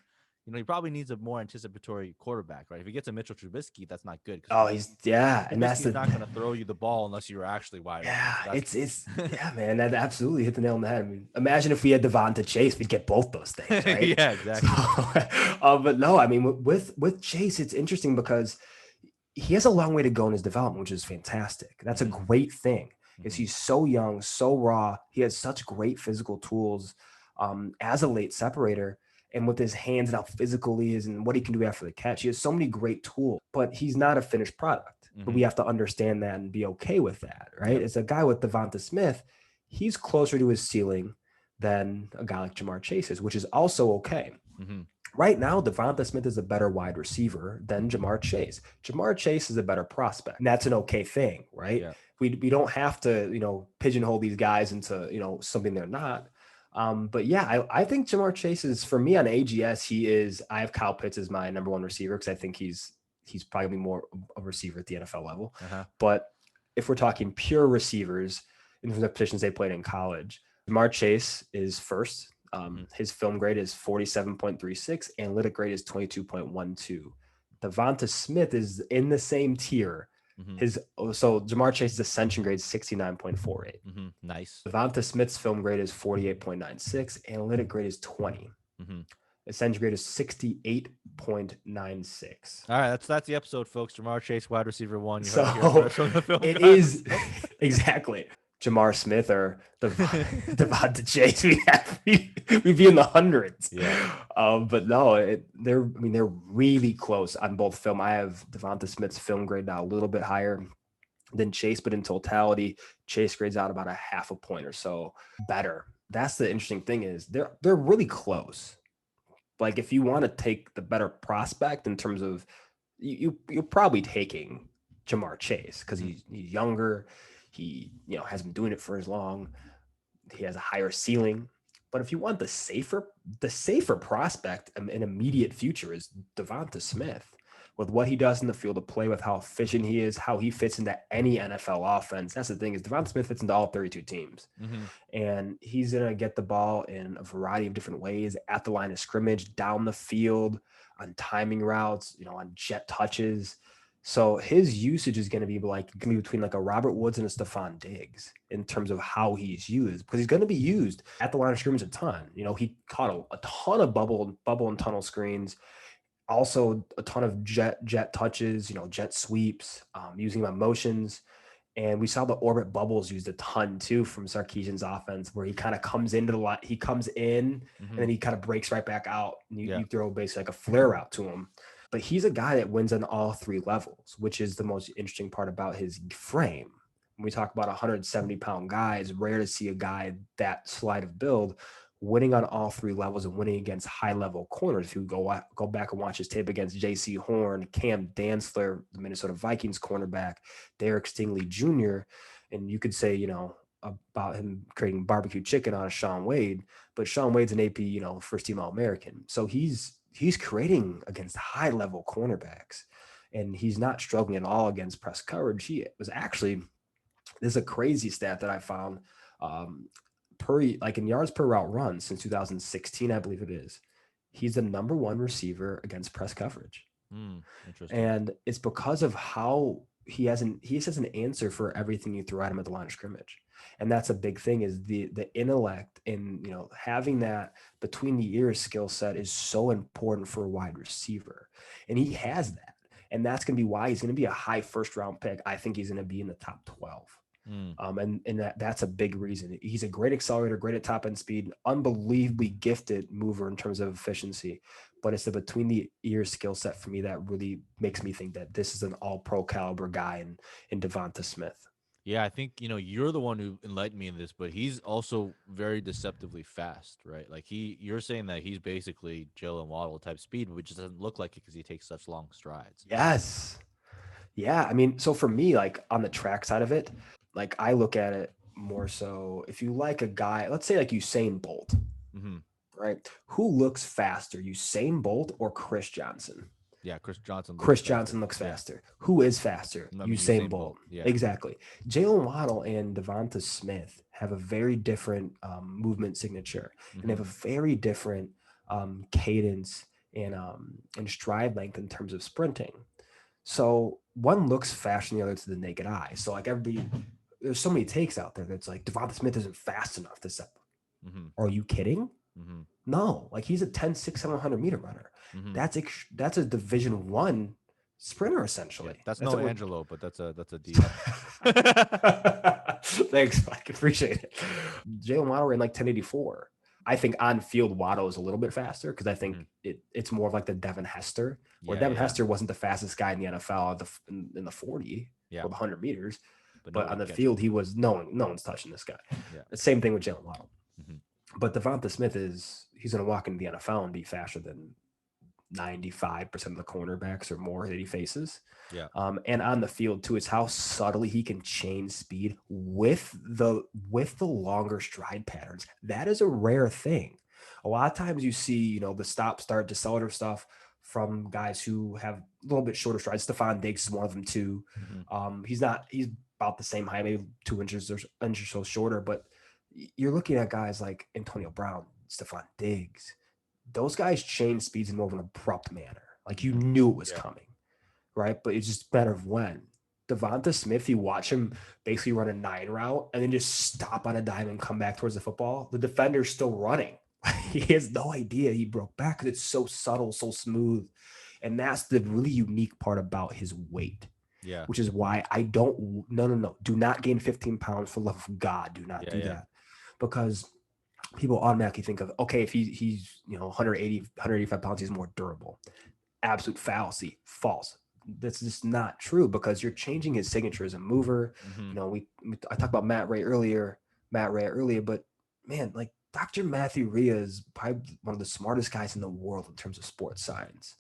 he probably needs a more anticipatory quarterback, right? If he gets a Mitchell Trubisky, that's not good Oh, because and that's Trubisky's the not going to throw you the ball unless you're actually wide open. yeah, So that's yeah, man, that absolutely hit the nail on the head. I mean, imagine if we had DeVonta Chase, we'd get both those things, right? yeah, So, exactly. but no, I mean, with Chase, it's interesting because he has a long way to go in his development, which is fantastic. That's a great thing. Is he's so young, so raw. He has such great physical tools as a late separator, and with his hands and how physical he is and what he can do after the catch. He has so many great tools, but he's not a finished product. But we have to understand that and be okay with that, right? Yep. It's a guy with DeVonta Smith. He's closer to his ceiling than a guy like Jamar Chase is, which is also okay. Right now, DeVonta Smith is a better wide receiver than Jamar Chase. Jamar Chase is a better prospect. And that's an okay thing, right? Yeah. We don't have to, pigeonhole these guys into, something they're not. But yeah, I think Jamar Chase is, for me on AGS, I have Kyle Pitts as my number one receiver because I think he's probably more a receiver at the NFL level. But if we're talking pure receivers in the positions they played in college, Jamar Chase is first. His film grade is 47.36. Analytic grade is 22.12. DeVonta Smith is in the same tier. So Jamar Chase's Ascension grade is 69.48. Nice. DeVonta Smith's film grade is 48.96. Analytic grade is 20. Ascension grade is 68.96. All right, that's the episode, folks. Jamar Chase, wide receiver 1. You So heard it here first from the film it guy. is exactly. Jamar Smith or DeVonta Chase, we'd be in the hundreds. Yeah. But no, they're really close on both film. I have DeVonta Smith's film grade now a little bit higher than Chase, but in totality, Chase grades out about a half a point or so better. That's the interesting thing is they're really close. Like if you want to take the better prospect in terms of you're probably taking Jamar Chase because he's younger. He, hasn't been doing it for as long. He has a higher ceiling. But if you want the safer prospect in immediate future is DeVonta Smith with what he does in the field of play, with how efficient he is, how he fits into any NFL offense. That's the thing is DeVonta Smith fits into all 32 teams. And he's going to get the ball in a variety of different ways at the line of scrimmage, down the field, on timing routes, on jet touches. So his usage is going to be between like a Robert Woods and a Stephon Diggs in terms of how he's used, because he's going to be used at the line of scrimmage a ton. He caught a ton of bubble and tunnel screens, also a ton of jet touches, jet sweeps, using my motions. And we saw the orbit bubbles used a ton too from Sarkisian's offense, where he kind of comes into the line, he comes in and then he kind of breaks right back out. And you throw basically like a flare out to him. But he's a guy that wins on all three levels, which is the most interesting part about his frame. When we talk about 170-pound guys, rare to see a guy that slight of build winning on all three levels and winning against high-level corners. If you go back and watch his tape against J.C. Horn, Cam Dantzler, the Minnesota Vikings cornerback, Derek Stingley Jr., and you could say, about him creating barbecue chicken on a Shaun Wade, but Shaun Wade's an AP, first-team All-American. So he's creating against high-level cornerbacks, and he's not struggling at all against press coverage. He was actually, this is a crazy stat that I found, in yards per route run since 2016, I believe it is, he's the number one receiver against press coverage. Interesting. And it's because of how he has an answer for everything you throw at him at the line of scrimmage. And that's a big thing, is the intellect and, having that between the ears skill set is so important for a wide receiver. And he has that. And that's going to be why he's going to be a high first round pick. I think he's going to be in the top 12. And that's a big reason. He's a great accelerator, great at top end speed, unbelievably gifted mover in terms of efficiency. But it's the between the ears skill set for me that really makes me think that this is an all pro caliber guy in DeVonta Smith. Yeah, I think, you're the one who enlightened me in this, but he's also very deceptively fast, right? Like you're saying that he's basically Jaylen Waddle type speed, which just doesn't look like it because he takes such long strides. Yes. Yeah. I mean, so for me, like on the track side of it, like I look at it more so if you like a guy, let's say like Usain Bolt, right? Who looks faster, Usain Bolt or Chris Johnson? Yeah, Chris Johnson looks faster. Who is faster? Usain Bolt. Yeah. Exactly. Jaylen Waddle and DeVonta Smith have a very different movement signature and have a very different cadence in stride length in terms of sprinting. So one looks faster than the other to the naked eye. So like there's so many takes out there that's like DeVonta Smith isn't fast enough to set. Mm-hmm. Are you kidding? Mm-hmm. No, like he's a 10, 6, 700-meter runner. Mm-hmm. That's a Division 1 sprinter Yeah, essentially. that's That's no what we're Angelo, but that's a decent. Thanks, I appreciate it. Jaylen Waddle ran like 1084. I think on field Waddle is a little bit faster because I Mhm. think it's more of like the Devin Hester, where Yeah, Devin yeah, Hester wasn't the fastest guy in the NFL in the 40 yeah. or the 100 meters, But but nobody on the can catch him. field he was no one's touching this guy. Yeah. The same thing with Jaylen Waddle. Hmm. But DeVonta Smith he's going to walk into the NFL and be faster than 95% of the cornerbacks or more that he faces. Yeah. And on the field too, it's how subtly he can change speed with the longer stride patterns. That is a rare thing. A lot of times you see, the stop, start, decelerative stuff from guys who have a little bit shorter strides. Stephon Diggs is one of them too. Hmm. He's about the same height, maybe 2 inches or so shorter, but you're looking at guys like Antonio Brown, Stephon Diggs. Those guys change speeds in more of an abrupt manner. Like you Hmm. knew it was Yeah. coming, right? But it's just a matter of when. DeVonta Smith, you watch him basically run a 9 route and then just stop on a dime and come back towards the football. The defender's still running. He has no idea he broke back because it's so subtle, so smooth. And that's the really unique part about his weight, Yeah. which is why I don't, no. Do not gain 15 pounds for the love of God. Do not Yeah. do Yeah. that because people automatically think of, okay, if he's 185 pounds, he's more durable. Absolute fallacy, false. That's just not true because you're changing his signature as a mover. Hmm. I talked about Matt Ray earlier, but man, like Dr. Matthew Rhea is probably one of the smartest guys in the world in terms of sports science,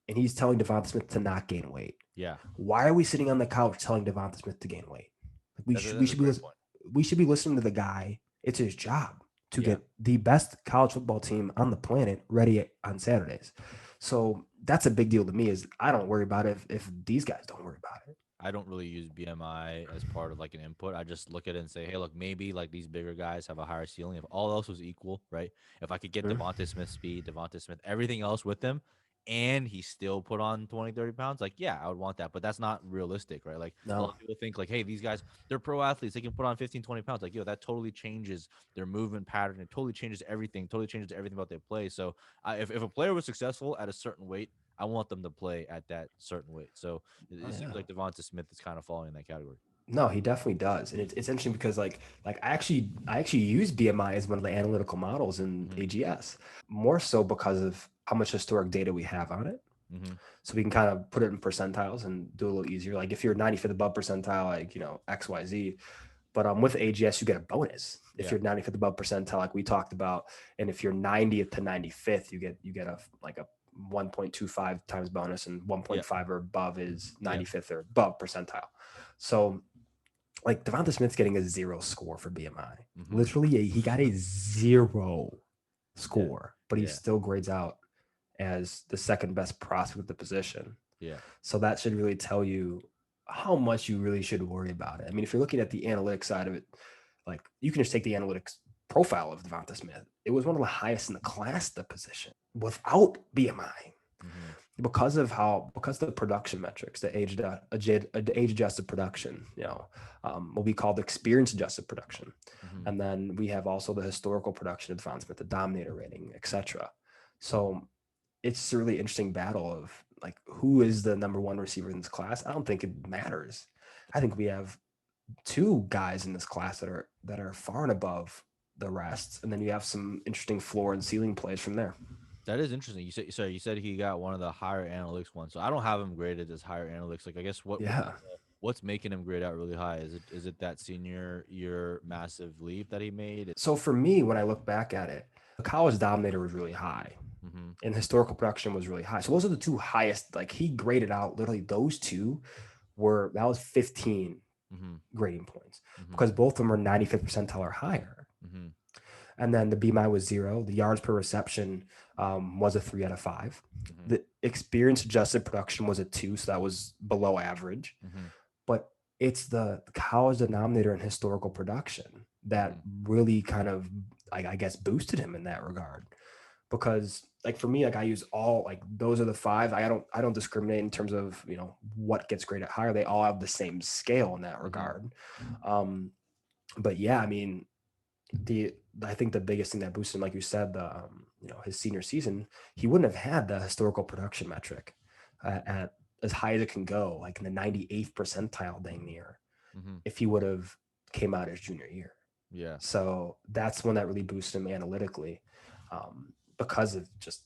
and he's telling DeVonta Smith to not gain weight. Yeah. Why are we sitting on the couch telling DeVonta Smith to gain weight? Like we That's a should be great point. we should be listening to the guy. It's his job to Yeah. get the best college football team on the planet ready on Saturdays. So that's a big deal to me. Is I don't worry about it if these guys don't worry about it. I don't really use BMI as part of like an input. I just look at it and say, hey, look, maybe like these bigger guys have a higher ceiling. If all else was equal, right? If I could get Mhm. DeVonta Smith speed, DeVonta Smith, everything else with him, and he still put on 20, 30 pounds, like, yeah, I would want that. But that's not realistic, right? Like a lot No, of people think like, hey, these guys, they're pro athletes. They can put on 15, 20 pounds. Like, yo, that totally changes their movement pattern. It totally changes everything about their play. So if a player was successful at a certain weight, I want them to play at that certain weight. So it seems yeah. like DeVonta Smith is kind of falling in that category. No, he definitely does, and it's interesting because like I actually use BMI as one of the analytical models in Hmm. AGS, more so because of how much historic data we have on it. Hmm. So we can kind of put it in percentiles and do it a little easier. Like if you're 95th above percentile, like XYZ. But with AGS, you get a bonus if Yeah. you're 95th above percentile, like we talked about, and if you're 90th to 95th, you get a 1.25 times bonus, and Yeah. 1.5 or above is Yeah. 95th or above percentile. So like DeVonta Smith's getting a 0 score for BMI. Hmm. Literally, he got a 0 Yeah. score, but he Yeah. still grades out as the second best prospect of the position. Yeah. So that should really tell you how much you really should worry about it. I mean, if you're looking at the analytics side of it, like you can just take the analytics profile of DeVonta Smith. It was one of the highest in the class, the position, without BMI Hmm. because of the production metrics, the age adjusted production, what we call the experience adjusted production, Hmm. and then we have also the historical production of DeVonta Smith, the dominator rating, etc. So it's a really interesting battle of like who is the number one receiver in this class. I don't think it matters. I think we have two guys in this class that are far and above the rest, and then you have some interesting floor and ceiling plays from there. That is interesting. You said he got one of the higher analytics ones. So I don't have him graded as higher analytics. Like I guess Yeah. what's making him grade out really high? Is it that senior year massive leap that he made? So for me, when I look back at it, the college dominator was really high Mm-hmm. and historical production was really high. So those are the two highest, like he graded out literally those two that was 15 Mm-hmm. grading points Mm-hmm. because both of them are 95th percentile or higher. Mm-hmm. And then the BMI was 0. The yards per reception was a 3 out of 5. Mm-hmm. The experience adjusted production was a 2, so that was below average. Mm-hmm. But it's the college denominator and historical production that Mm-hmm. really kind of, I guess, boosted him in that regard. Because like for me, like I use all, like those are the five. I don't discriminate in terms of, what gets graded higher. They all have the same scale in that Mm-hmm. regard. Um, but yeah, I mean, the I think the biggest thing that boosted him, like you said, his senior season, he wouldn't have had the historical production metric at as high as it can go, like in the 98th percentile dang near, Mm-hmm. if he would have came out his junior year. Yeah. So that's one that really boosted him analytically, because of just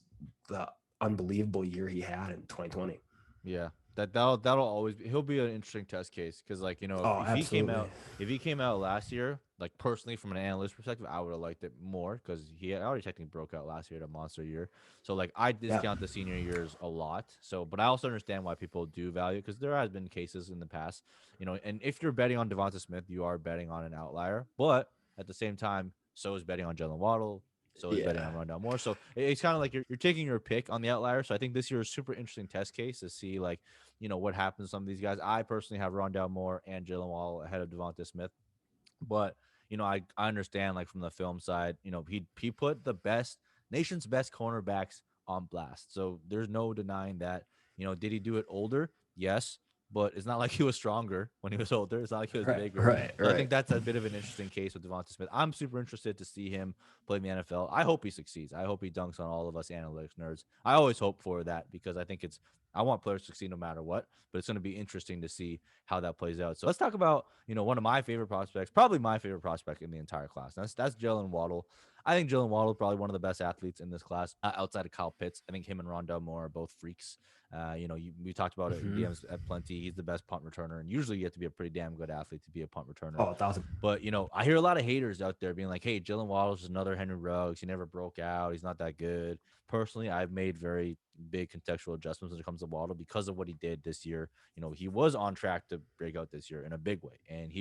the unbelievable year he had in 2020. Yeah, that'll always be. He'll be an interesting test case because, like, Oh, if he came absolutely. out, last year, like personally from an analyst perspective, I would have liked it more because he had already technically broke out last year at a monster year. So like I Yeah. discount the senior years a lot. So, but I also understand why people do value it because there has been cases in the past, and if you're betting on DeVonta Smith, you are betting on an outlier. But at the same time, so is betting on Jaylen Waddle. So is betting Yeah. on Rondell Moore. So it's kind of like you're taking your pick on the outlier. So I think this year is a super interesting test case to see like, what happens to some of these guys. I personally have Rondell Moore and Jaylen Wall ahead of DeVonta Smith. But, I understand like from the film side, he put the nation's best cornerbacks on blast. So there's no denying that. Did he do it older? Yes. But it's not like he was stronger when he was older. It's not like he was Right. bigger. Right. So I think Right. that's a bit of an interesting case with DeVonta Smith. I'm super interested to see him play in the NFL. I hope he succeeds. I hope he dunks on all of us analytics nerds. I always hope for that because I think I want players to succeed no matter what, but it's going to be interesting to see how that plays out. So let's talk about, one of my favorite prospects, probably my favorite prospect in the entire class. That's Jaylen Waddle. I think Jaylen Waddle is probably one of the best athletes in this class outside of Kyle Pitts. I think him and Rondell Moore are both freaks. We talked about it in Mm-hmm. DMs at plenty. He's the best punt returner, and usually you have to be a pretty damn good athlete to be a punt returner. Oh, 1,000. But I hear a lot of haters out there being like, "Hey, Jaylen Waddle's just another Henry Ruggs. He never broke out. He's not that good." Personally, I've made very big contextual adjustments when it comes to Waddle because of what he did this year. He was on track to break out this year in a big way, and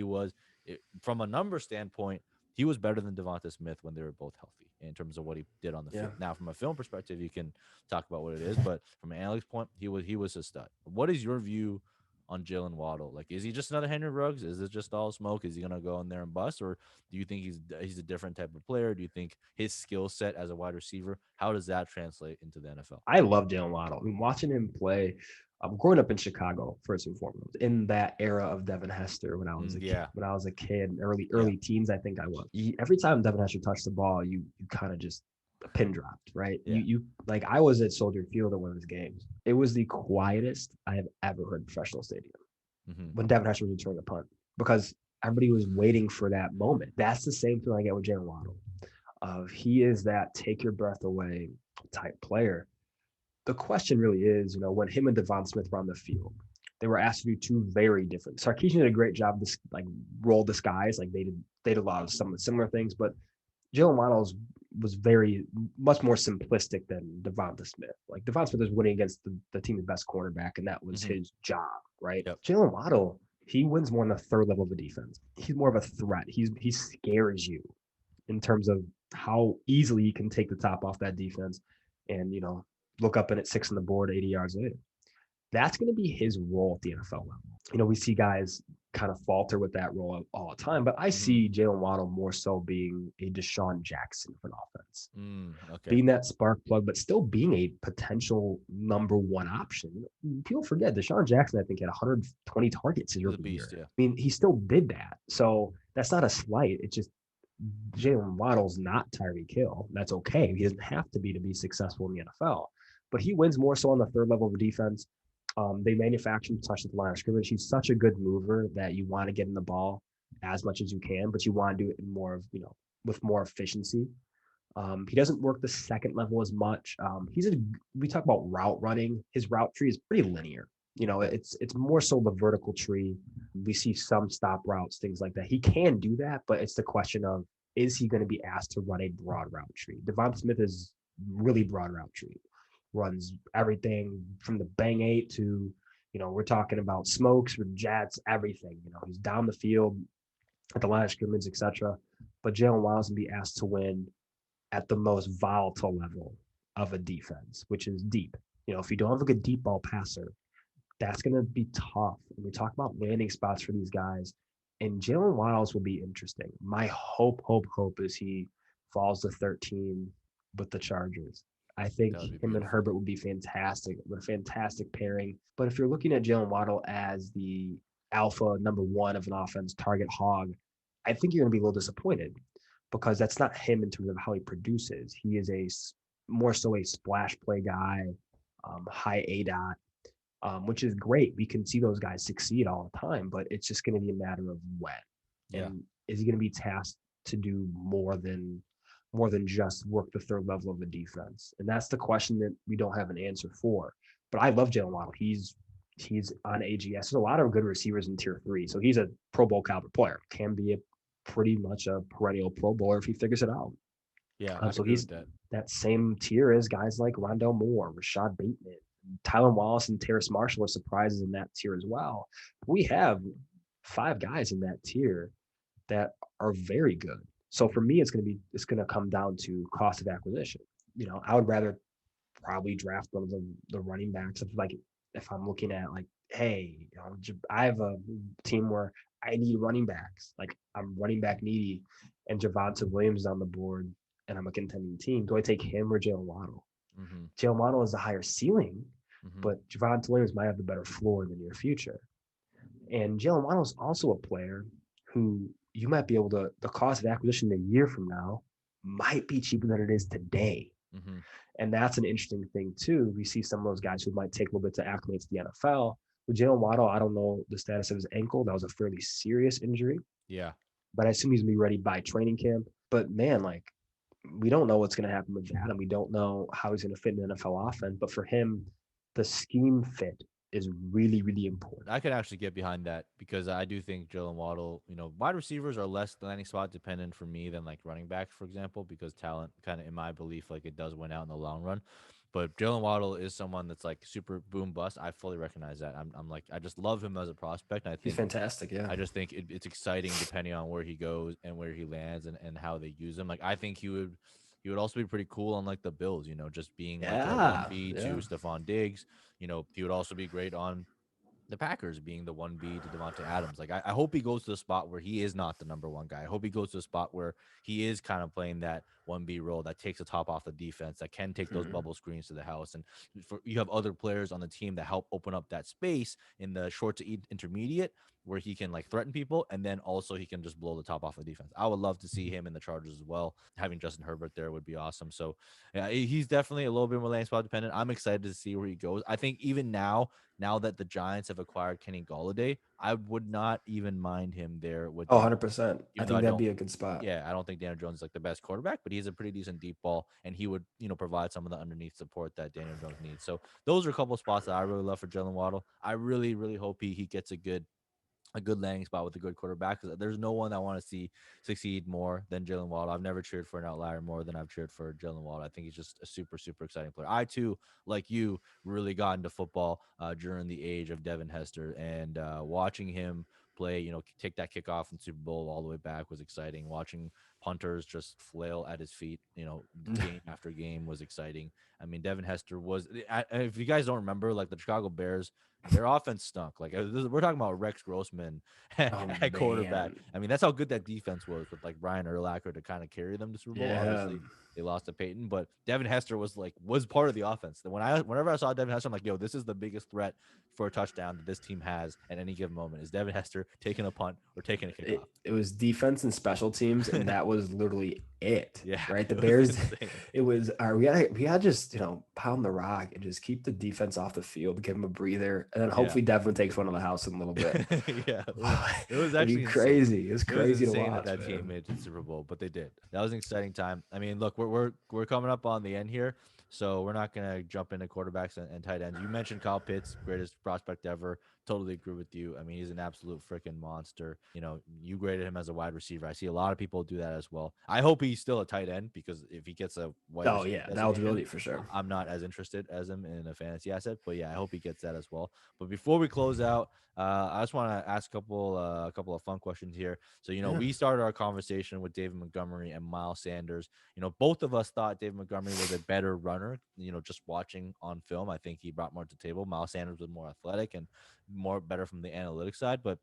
from a number standpoint, he was better than DeVonta Smith when they were both healthy in terms of what he did on the Yeah. field. Now, from a film perspective, you can talk about what it is, but from an analytics point, he was a stud. What is your view on Jaylen Waddle? Like, is he just another Henry Ruggs? Is it just all smoke? Is he gonna go in there and bust, or do you think he's a different type of player? Do you think his skill set as a wide receiver, how does that translate into the NFL? I love Jaylen Waddle. I mean, watching him play, growing up in Chicago, first and foremost, in that era of Devin Hester when I was a kid, Yeah, early teens, I think I was. Every time Devin Hester touched the ball, you kind of just a pin dropped, right? yeah. You like I was at Soldier Field at one of his games. It was the quietest I have ever heard professional stadium Mm-hmm. when Devin Hester was returning a punt because everybody was waiting for that moment. That's the same feeling I get with Jaylen Waddle. He is that take your breath away type player. The question really is, when him and DeVonta Smith were on the field, they were asked to do two very different. Sarkisian did a great job, this like roll disguise, like they did a lot of some similar things, but Jaylen Waddle was very much more simplistic than DeVonta Smith. Like DeVonta Smith was winning against the team's best cornerback, and that was Mm-hmm. his job, right? Yep. Jaylen Waddle, he wins more on the third level of the defense. He's more of a threat. He scares you in terms of how easily he can take the top off that defense and, look up and at 6 on the board 80 yards later. That's going to be his role at the NFL level. We see guys kind of falter with that role all the time, but I see Jaylen Waddle more so being a Deshaun Jackson for an offense, Okay. being that spark plug, but still being a potential number one option. People forget Deshaun Jackson, I think, had 120 targets his rookie year. Yeah. I mean, he still did that. So that's not a slight. It's just Jaylen Waddle's not Tyreek Hill. That's okay. He doesn't have to be successful in the NFL. But he wins more so on the third level of the defense. They manufacture him to touch the line of scrimmage. He's such a good mover that you want to get in the ball as much as you can, but you want to do it in more of, with more efficiency. He doesn't work the second level as much. We talk about route running. His route tree is pretty linear. It's more so the vertical tree. We see some stop routes, things like that. He can do that, but it's the question of, is he going to be asked to run a broad route tree? DeVonta Smith is really broad route tree. Runs everything from the bang 8 to, we're talking about smokes or jets, everything. He's down the field at the line of scrimmage, etc. But Jaylen Waddle's going to be asked to win at the most volatile level of a defense, which is deep. If you don't have a good deep ball passer, that's going to be tough. And we talk about landing spots for these guys, and Jaylen Waddle's will be interesting. My hope is he falls to 13 with the Chargers. I think That would be him and beautiful. Herbert would be fantastic, a fantastic pairing. But if you're looking at Jaylen Waddle as the alpha number one of an offense target hog, I think you're going to be a little disappointed because that's not him in terms of how he produces. He is more so a splash play guy, high A dot, which is great. We can see those guys succeed all the time, but it's just going to be a matter of when. Yeah. And is he going to be tasked to do more than just work the third level of the defense? And that's the question that we don't have an answer for. But I love Jaylen Waddle. He's on AGS. There's a lot of good receivers in tier three. So he's a Pro Bowl caliber player. Can be a pretty much a perennial Pro Bowler if he figures it out. Yeah, So I'd agree he's with that. that same tier as guys like Rondell Moore, Rashad Bateman, Tylen Wallace, and Terrace Marshall are surprises in that tier as well. We have 5 guys in that tier that are very good. So for me, it's gonna come down to cost of acquisition. I would rather probably draft one of the running backs if I'm looking at like, hey, I have a team where I need running backs. Like I'm running back needy, and Javonte Williams is on the board, and I'm a contending team. Do I take him or Jalen Waddle? Mm-hmm. Jalen Waddle has a higher ceiling, Mm-hmm. but Javonte Williams might have the better floor in the near future. And Jalen Waddle is also a player who you might be able to, the cost of acquisition a year from now might be cheaper than it is today. Mm-hmm. And that's an interesting thing, too. We see some of those guys who might take a little bit to acclimate to the NFL. With Jalen Waddle, I don't know the status of his ankle. That was a fairly serious injury, Yeah. but I assume he's going to be ready by training camp. But man, like, we don't know what's going to happen with that, and we don't know how he's going to fit in the NFL offense. But for him, the scheme fit is really, really important. I could actually get behind that because I do think Jalen Waddle, wide receivers are less landing spot dependent for me than like running backs, for example, because talent kind of, in my belief, like it does win out in the long run. But Jalen Waddle is someone that's like super boom bust. I fully recognize that. I'm like, I just love him as a prospect. And He's fantastic. Yeah. I just think it's exciting depending on where he goes and where he lands and how they use him. Like I think he would also be pretty cool on like the Bills, just being like a one Yeah. B to Yeah. Stephon Diggs. He would also be great on the Packers being the 1B to Devonta Adams. Like, I hope he goes to the spot where he is not the number one guy. I hope he goes to a spot where he is kind of playing that 1B role that takes the top off the defense, that can take those Mhm. bubble screens to the house. And you have other players on the team that help open up that space in the short to intermediate where he can like threaten people. And then also he can just blow the top off the defense. I would love to see him in the Chargers as well. Having Justin Herbert there would be awesome. So yeah, he's definitely a little bit more landing spot dependent. I'm excited to see where he goes. I think even now that the Giants have acquired Kenny Golladay, I would not even mind him there with Oh, Daniel, 100%. I even though think I that'd don't. be a good spot. Yeah, I don't think Daniel Jones is like the best quarterback, but he's a pretty decent deep ball, and he would, provide some of the underneath support that Daniel Jones needs. So those are a couple of spots that I really love for Jalen Waddle. I really, really hope he gets a good landing spot with a good quarterback because there's no one I want to see succeed more than Jalen Waddle. I've never cheered for an outlier more than I've cheered for Jalen Waddle. I think he's just a super, super exciting player. I too, like you, really got into football during the age of Devin Hester, and watching him play, take that kickoff in Super Bowl all the way back was exciting. Watching punters just flail at his feet, game after game was exciting. I mean, Devin Hester was. If you guys don't remember, like the Chicago Bears, their offense stunk. Like we're talking about Rex Grossman Oh at quarterback. man. I mean, that's how good that defense was with like Brian Urlacher to kind of carry them to Super Bowl. Yeah. Obviously, they lost to Peyton, but Devin Hester was part of the offense. Whenever I saw Devin Hester, I'm like, yo, this is the biggest threat for a touchdown that this team has at any given moment. Is Devin Hester taking a punt or taking a kickoff? It was defense and special teams, and that was literally it. Yeah, Right. The it was Bears, insane. it was we gotta just, pound the rock and just keep the defense off the field, give them a breather, and then Yeah. hopefully Devlin takes one to the house in a little bit. Yeah, it was It'd be actually insane. crazy. It was It was crazy to insane that watch, that team man. made it to the Super Bowl, but they did. That was an exciting time. I mean, look, we're coming up on the end here, so we're not gonna jump into quarterbacks and tight ends. You mentioned Kyle Pitts, greatest prospect ever. Totally agree with you. I mean, he's an absolute freaking monster. You graded him as a wide receiver. I see a lot of people do that as well. I hope he's still a tight end because if he gets a wide Oh receiver yeah, the designation, eligibility for sure. I'm not as interested as him in a fantasy asset. But yeah, I hope he gets that as well. But before we close out, I just want to ask a couple of fun questions here. So Yeah. we started our conversation with David Montgomery and Miles Sanders. Both of us thought David Montgomery was a better runner. Just watching on film, I think he brought more to the table. Miles Sanders was more athletic and more better from the analytics side. But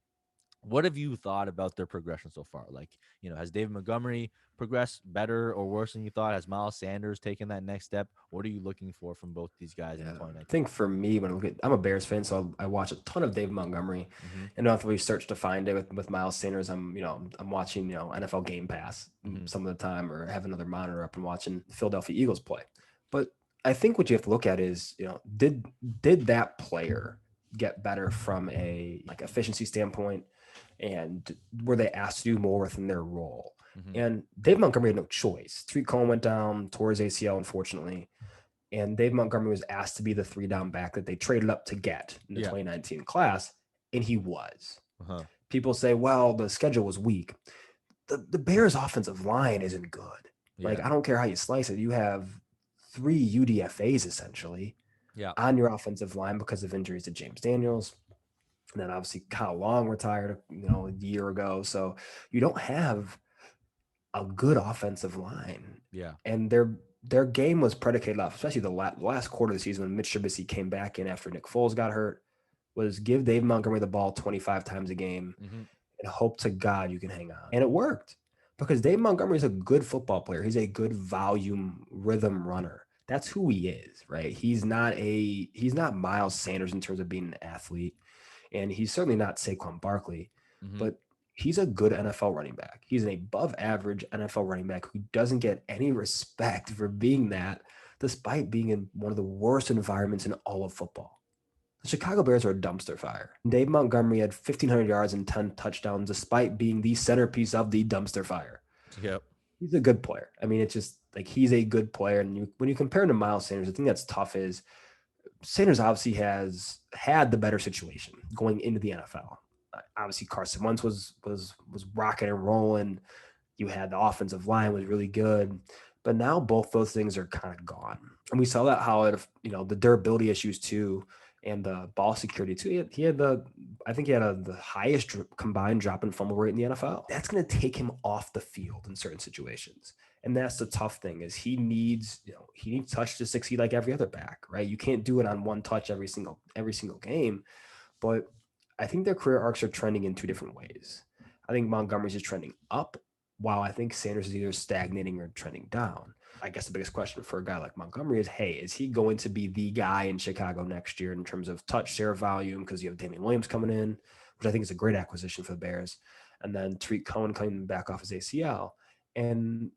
What have you thought about their progression so far? Like, has David Montgomery progressed better or worse than you thought? Has Miles Sanders taken that next step? What are you looking for from both these guys in Yeah, I 2019? think for me, when I look at, I'm a Bears fan, so I watch a ton of David Montgomery, Mm-hmm. and after we search to find it with Miles Sanders, I'm watching NFL Game Pass Mm-hmm. some of the time, or have another monitor up and watching the Philadelphia Eagles play. But I think what you have to look at is, did that player get better from a like efficiency standpoint, and were they asked to do more within their role? Mm-hmm. And Dave Montgomery had no choice. Tariq Cohen went down, tore his ACL, unfortunately, and Dave Montgomery was asked to be the 3 down back that they traded up to get in the Yeah. 2019 class, and he was. Uh-huh. People say, well, the schedule was weak. The Bears' offensive line isn't good. Like, Yeah. I don't care how you slice it. You have 3 UDFAs essentially Yeah. on your offensive line because of injuries to James Daniels. And then obviously Kyle Long retired, a year ago. So you don't have a good offensive line, Yeah. and their game was predicated off, especially the last quarter of the season when Mitch Trubisky came back in after Nick Foles got hurt, was give Dave Montgomery the ball 25 times a game Mm-hmm. and hope to God you can hang on. And it worked because Dave Montgomery is a good football player. He's a good volume rhythm runner. That's who he is, right? He's not Miles Sanders in terms of being an athlete, and he's certainly not Saquon Barkley, Mm-hmm. but he's a good NFL running back. He's an above average NFL running back who doesn't get any respect for being that, despite being in one of the worst environments in all of football. The Chicago Bears are a dumpster fire. Dave Montgomery had 1,500 yards and 10 touchdowns, despite being the centerpiece of the dumpster fire. Yep. He's a good player. I mean, it's just like he's a good player. And when you compare him to Miles Sanders, the thing that's tough is Sanders obviously has had the better situation going into the NFL. Obviously, Carson Wentz was rocking and rolling. You had the offensive line was really good, but now both those things are kind of gone. And we saw that how the durability issues too, and the ball security too. I think he had the highest combined drop and fumble rate in the NFL. That's going to take him off the field in certain situations. And that's the tough thing is he needs touch to succeed like every other back, right? You can't do it on one touch every single game, but I think their career arcs are trending in 2 different ways. I think Montgomery's is trending up, while I think Sanders is either stagnating or trending down. I guess the biggest question for a guy like Montgomery is, hey, is he going to be the guy in Chicago next year in terms of touch share volume? Because you have Damian Williams coming in, which I think is a great acquisition for the Bears, and then Tariq Cohen coming back off his ACL. And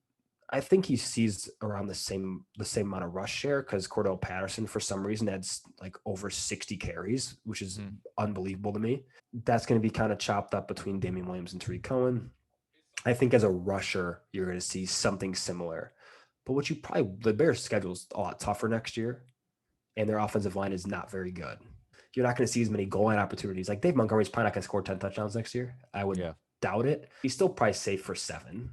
I think he sees around the same amount of rush share because Cordell Patterson, for some reason, had like over 60 carries, which is Mm-hmm. unbelievable to me. That's going to be kind of chopped up between Damian Williams and Tariq Cohen. I think as a rusher, you're going to see something similar. But the Bears' schedule is a lot tougher next year, and their offensive line is not very good. You're not going to see as many goal line opportunities. Like Dave Montgomery's probably not going to score 10 touchdowns next year. I would Yeah. doubt it. He's still probably safe for 7.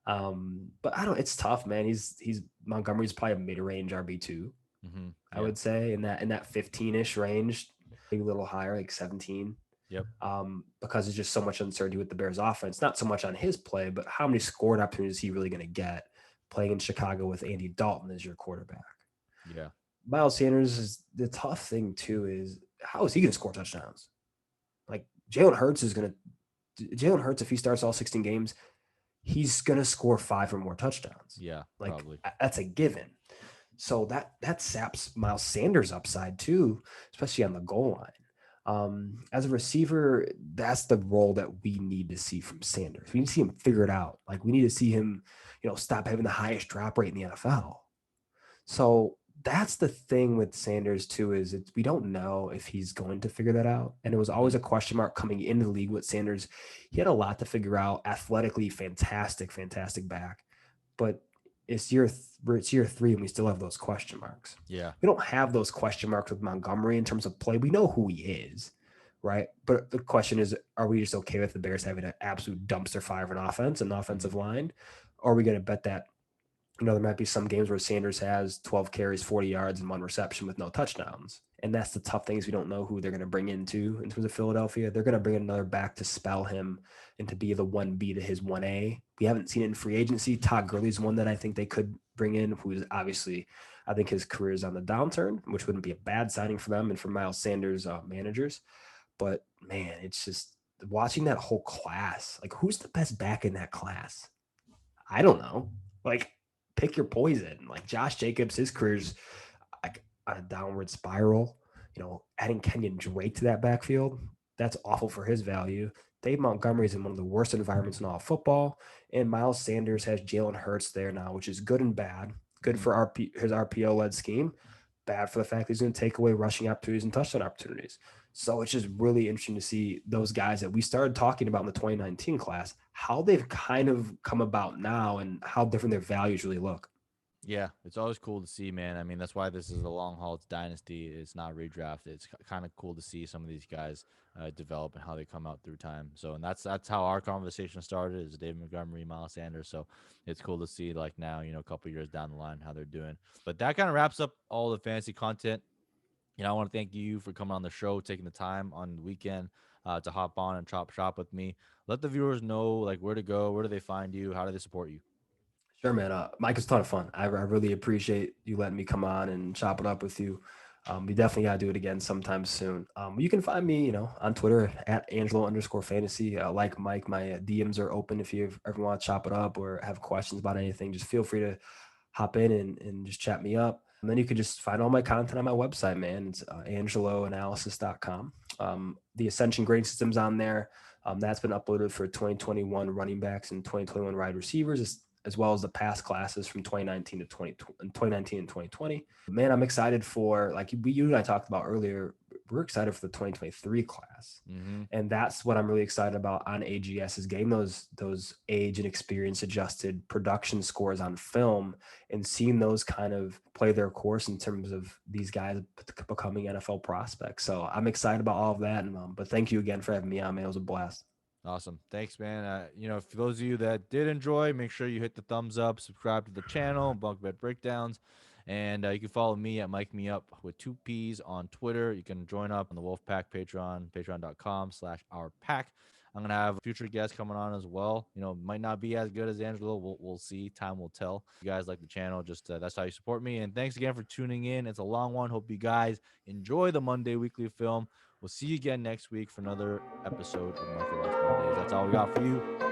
But I don't. It's tough, man. He's Montgomery's probably a mid-range RB2. Mm-hmm. I Yeah. would say in that 15-ish range, maybe a little higher, like 17. Yep. Because there's just so much uncertainty with the Bears offense, not so much on his play, but how many scoring opportunities is he really going to get playing in Chicago with Andy Dalton as your quarterback? Yeah. Miles Sanders is the tough thing too, is how is he going to score touchdowns? Like Jalen Hurts, if he starts all 16 games, he's going to score 5 or more touchdowns. Yeah. Like Probably. that's a given. So that saps Miles Sanders' upside too, especially on the goal line. As a receiver, that's the role that we need to see from Sanders. We need to see him figure it out. Like we need to see him, stop having the highest drop rate in the NFL. So that's the thing with Sanders too, is we don't know if he's going to figure that out. And it was Mm-hmm. always a question mark coming into the league with Sanders. He had a lot to figure out. Athletically, fantastic, fantastic back, but it's year 3 and we still have those question marks. Yeah. We don't have those question marks with Montgomery in terms of play. We know who he is, right? But the question is, are we just okay with the Bears having an absolute dumpster fire of an offense and offensive line? Or are we going to bet that, there might be some games where Sanders has 12 carries, 40 yards, and 1 reception with no touchdowns. And that's the tough things. We don't know who they're going to bring in terms of Philadelphia. They're going to bring another back to spell him and to be the 1B to his 1A. We haven't seen it in free agency. Todd Gurley's one that I think they could bring in, who's obviously, I think his career is on the downturn, which wouldn't be a bad signing for them and for Miles Sanders' managers. But man, it's just watching that whole class, like who's the best back in that class? I don't know. Like, pick your poison. Like Josh Jacobs, his career's like on a downward spiral. Adding Kenyon Drake to that backfield, that's awful for his value. Dave Montgomery is in one of the worst environments in all of football, and Miles Sanders has Jalen Hurts there now, which is good and bad. Good Mhm. for his RPO led scheme, bad for the fact that he's going to take away rushing opportunities and touchdown opportunities. So it's just really interesting to see those guys that we started talking about in the 2019 class, how they've kind of come about now and how different their values really look. Yeah, it's always cool to see, man. I mean, that's why this is a long haul. It's dynasty. It's not redraft. It's kind of cool to see some of these guys develop and how they come out through time. So, and that's how our conversation started. Is David Montgomery, Miles Sanders. So, it's cool to see like now, a couple years down the line how they're doing. But that kind of wraps up all the fantasy content. I want to thank you for coming on the show, taking the time on the weekend to hop on and chop shop with me. Let the viewers know like where to go, where do they find you, how do they support you? Sure, man. Mike, it's a ton of fun. I really appreciate you letting me come on and chop it up with you. We definitely got to do it again sometime soon. You can find me, on Twitter at Angelo_fantasy. Like Mike, my DMs are open if you ever want to chop it up or have questions about anything. Just feel free to hop in and just chat me up. And then you can just find all my content on my website, man. It's angeloanalysis.com. The Ascension Grading System's on there. That's been uploaded for 2021 running backs and 2021 wide receivers, as well as the past classes from 2019 to 2019 and 2020. Man, I'm excited for, like you and I talked about earlier, we're excited for the 2023 class. Mm-hmm. And that's what I'm really excited about on AGS is getting those age and experience adjusted production scores on film and seeing those kind of play their course in terms of these guys becoming NFL prospects. So I'm excited about all of that. And but thank you again for having me on, man. It was a blast. Awesome. Thanks, man. For those of you that did enjoy, make sure you hit the thumbs up, subscribe to the channel, Bunkbed Breakdowns. And you can follow me at Mike Me Up with 2 P's on Twitter. You can join up on the Wolfpack Patreon, patreon.com/our pack. I'm going to have future guests coming on as well. Might not be as good as Angelo. We'll see. Time will tell. If you guys like the channel, just that's how you support me. And thanks again for tuning in. It's a long one. Hope you guys enjoy the Monday weekly film. We'll see you again next week for another episode of Market Watch Mondays. That's all we got for you.